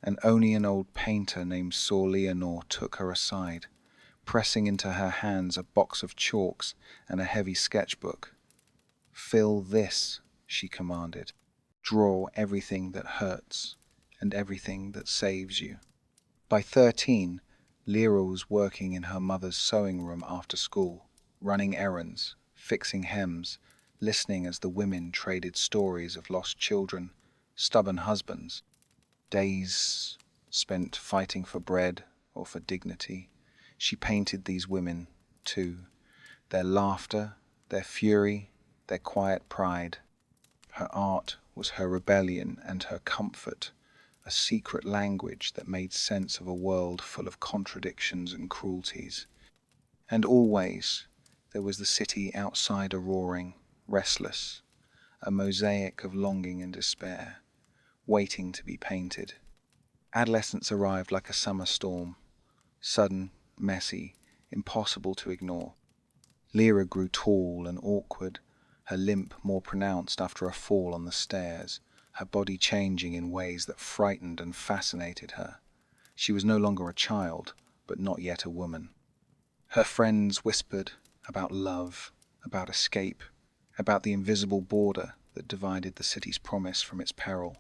A: and only an old painter named Sir Leonore took her aside, pressing into her hands a box of chalks and a heavy sketchbook. "Fill this," she commanded. "Draw everything that hurts and everything that saves you." By 13, Lyra was working in her mother's sewing room after school, running errands, fixing hems, listening as the women traded stories of lost children, stubborn husbands, days spent fighting for bread or for dignity. She painted these women, too, their laughter, their fury, their quiet pride. Her art was her rebellion and her comfort, a secret language that made sense of a world full of contradictions and cruelties. And always there was the city outside roaring, restless, a mosaic of longing and despair, waiting to be painted. Adolescence arrived like a summer storm, sudden, messy, impossible to ignore. Lyra grew tall and awkward, her limp more pronounced after a fall on the stairs, her body changing in ways that frightened and fascinated her. She was no longer a child, but not yet a woman. Her friends whispered about love, about escape, about the invisible border that divided the city's promise from its peril.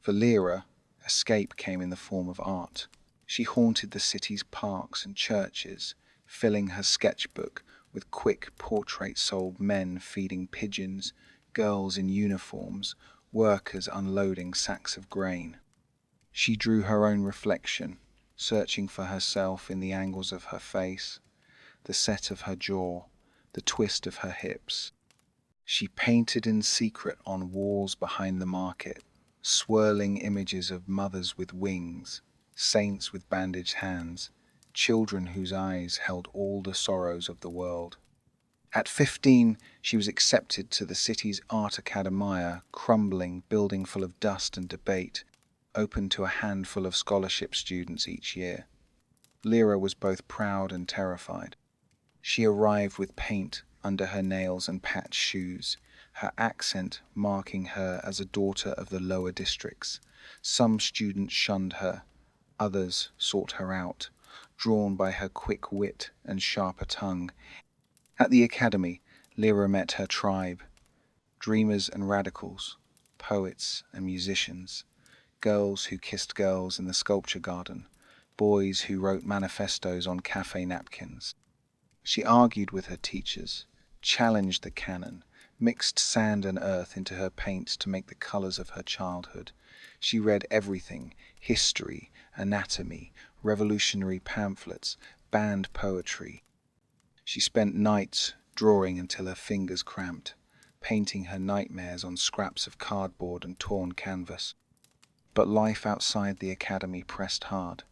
A: For Lyra, escape came in the form of art. She haunted the city's parks and churches, filling her sketchbook with quick portrait-souled men feeding pigeons, girls in uniforms, workers unloading sacks of grain. She drew her own reflection, searching for herself in the angles of her face, the set of her jaw, the twist of her hips. She painted in secret on walls behind the market, swirling images of mothers with wings, saints with bandaged hands, children whose eyes held all the sorrows of the world. At 15, she was accepted to the city's art academia, crumbling building full of dust and debate, open to a handful of scholarship students each year. Lyra was both proud and terrified. She arrived with paint under her nails and patched shoes, her accent marking her as a daughter of the lower districts. Some students shunned her, others sought her out, drawn by her quick wit and sharper tongue. At the academy, Lyra met her tribe, dreamers and radicals, poets and musicians, girls who kissed girls in the sculpture garden, boys who wrote manifestos on cafe napkins. She argued with her teachers, challenged the canon, mixed sand and earth into her paints to make the colors of her childhood. She read everything: history, anatomy, revolutionary pamphlets, banned poetry. She spent nights drawing until her fingers cramped, painting her nightmares on scraps of cardboard and torn canvas. But life outside the academy pressed hard.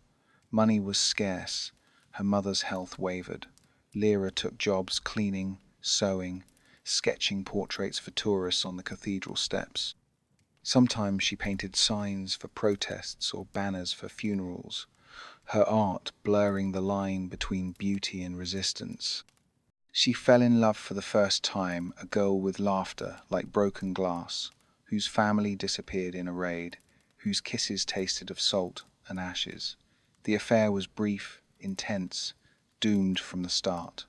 A: Money was scarce. Her mother's health wavered. Lyra took jobs cleaning, sewing, sketching portraits for tourists on the cathedral steps. Sometimes she painted signs for protests or banners for funerals, her art blurring the line between beauty and resistance. She fell in love for the first time, a girl with laughter like broken glass, whose family disappeared in a raid, whose kisses tasted of salt and ashes. The affair was brief, intense, doomed from the start.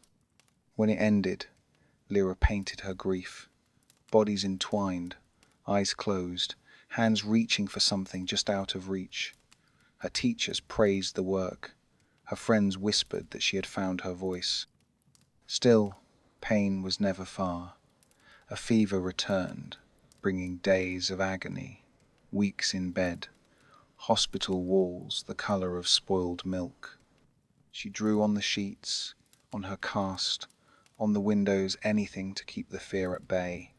A: When it ended, Lyra painted her grief, bodies entwined, eyes closed, hands reaching for something just out of reach. Her teachers praised the work. Her friends whispered that she had found her voice. Still, pain was never far. A fever returned, bringing days of agony, weeks in bed, hospital walls the color of spoiled milk. She drew on the sheets, on her cast, on the windows, anything to keep the fear at bay.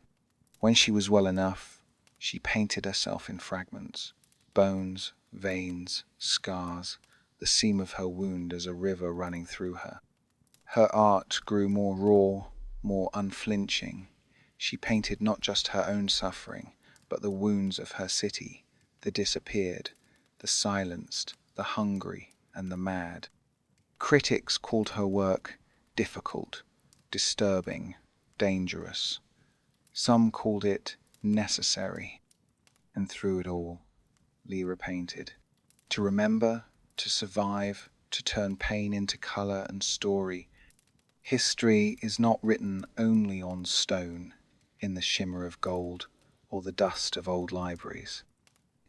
A: When she was well enough, she painted herself in fragments, bones, veins, scars, the seam of her wound as a river running through her. Her art grew more raw, more unflinching. She painted not just her own suffering, but the wounds of her city, the disappeared, the silenced, the hungry, and the mad. Critics called her work difficult, disturbing, dangerous. Some called it necessary. And through it all, Lyra painted. To remember, to survive, to turn pain into colour and story. History is not written only on stone, in the shimmer of gold, or the dust of old libraries.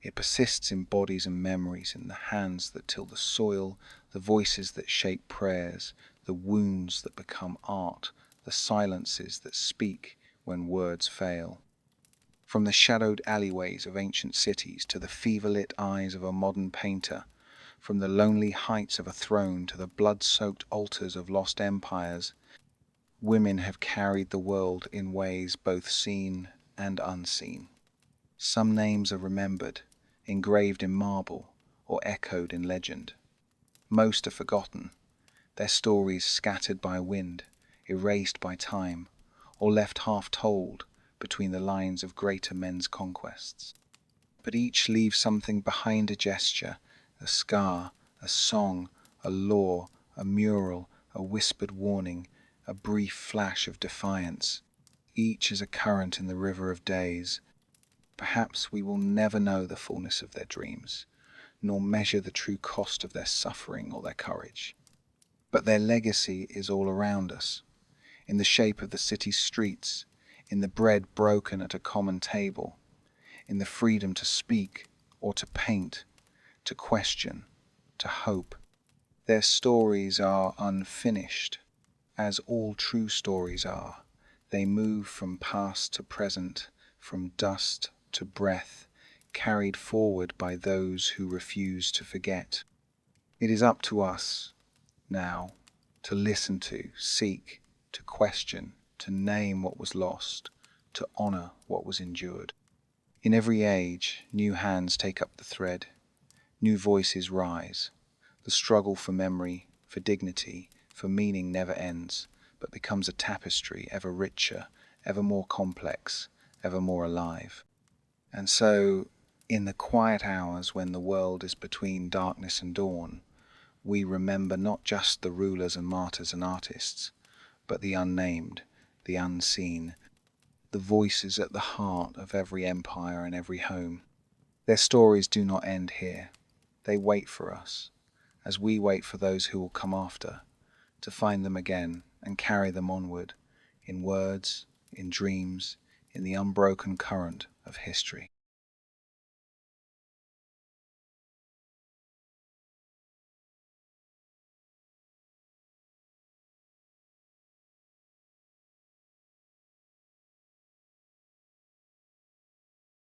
A: It persists in bodies and memories, in the hands that till the soil, the voices that shape prayers, the wounds that become art, the silences that speak when words fail. From the shadowed alleyways of ancient cities to the fever-lit eyes of a modern painter, from the lonely heights of a throne to the blood-soaked altars of lost empires, women have carried the world in ways both seen and unseen. Some names are remembered, engraved in marble, or echoed in legend. Most are forgotten, their stories scattered by wind, erased by time, or left half-told between the lines of greater men's conquests. But each leaves something behind: a gesture, a scar, a song, a law, a mural, a whispered warning, a brief flash of defiance. Each is a current in the river of days. Perhaps we will never know the fullness of their dreams, nor measure the true cost of their suffering or their courage. But their legacy is all around us, in the shape of the city's streets, in the bread broken at a common table, in the freedom to speak or to paint, to question, to hope. Their stories are unfinished, as all true stories are. They move from past to present, from dust to breath, carried forward by those who refuse to forget. It is up to us, now, to listen to, seek, to question, to name what was lost, to honor what was endured. In every age, new hands take up the thread, new voices rise. The struggle for memory, for dignity, for meaning never ends, but becomes a tapestry ever richer, ever more complex, ever more alive. And so, in the quiet hours when the world is between darkness and dawn, we remember not just the rulers and martyrs and artists, but the unnamed, the unseen, the voices at the heart of every empire and every home. Their stories do not end here. They wait for us, as we wait for those who will come after, to find them again and carry them onward, in words, in dreams, in the unbroken current of history.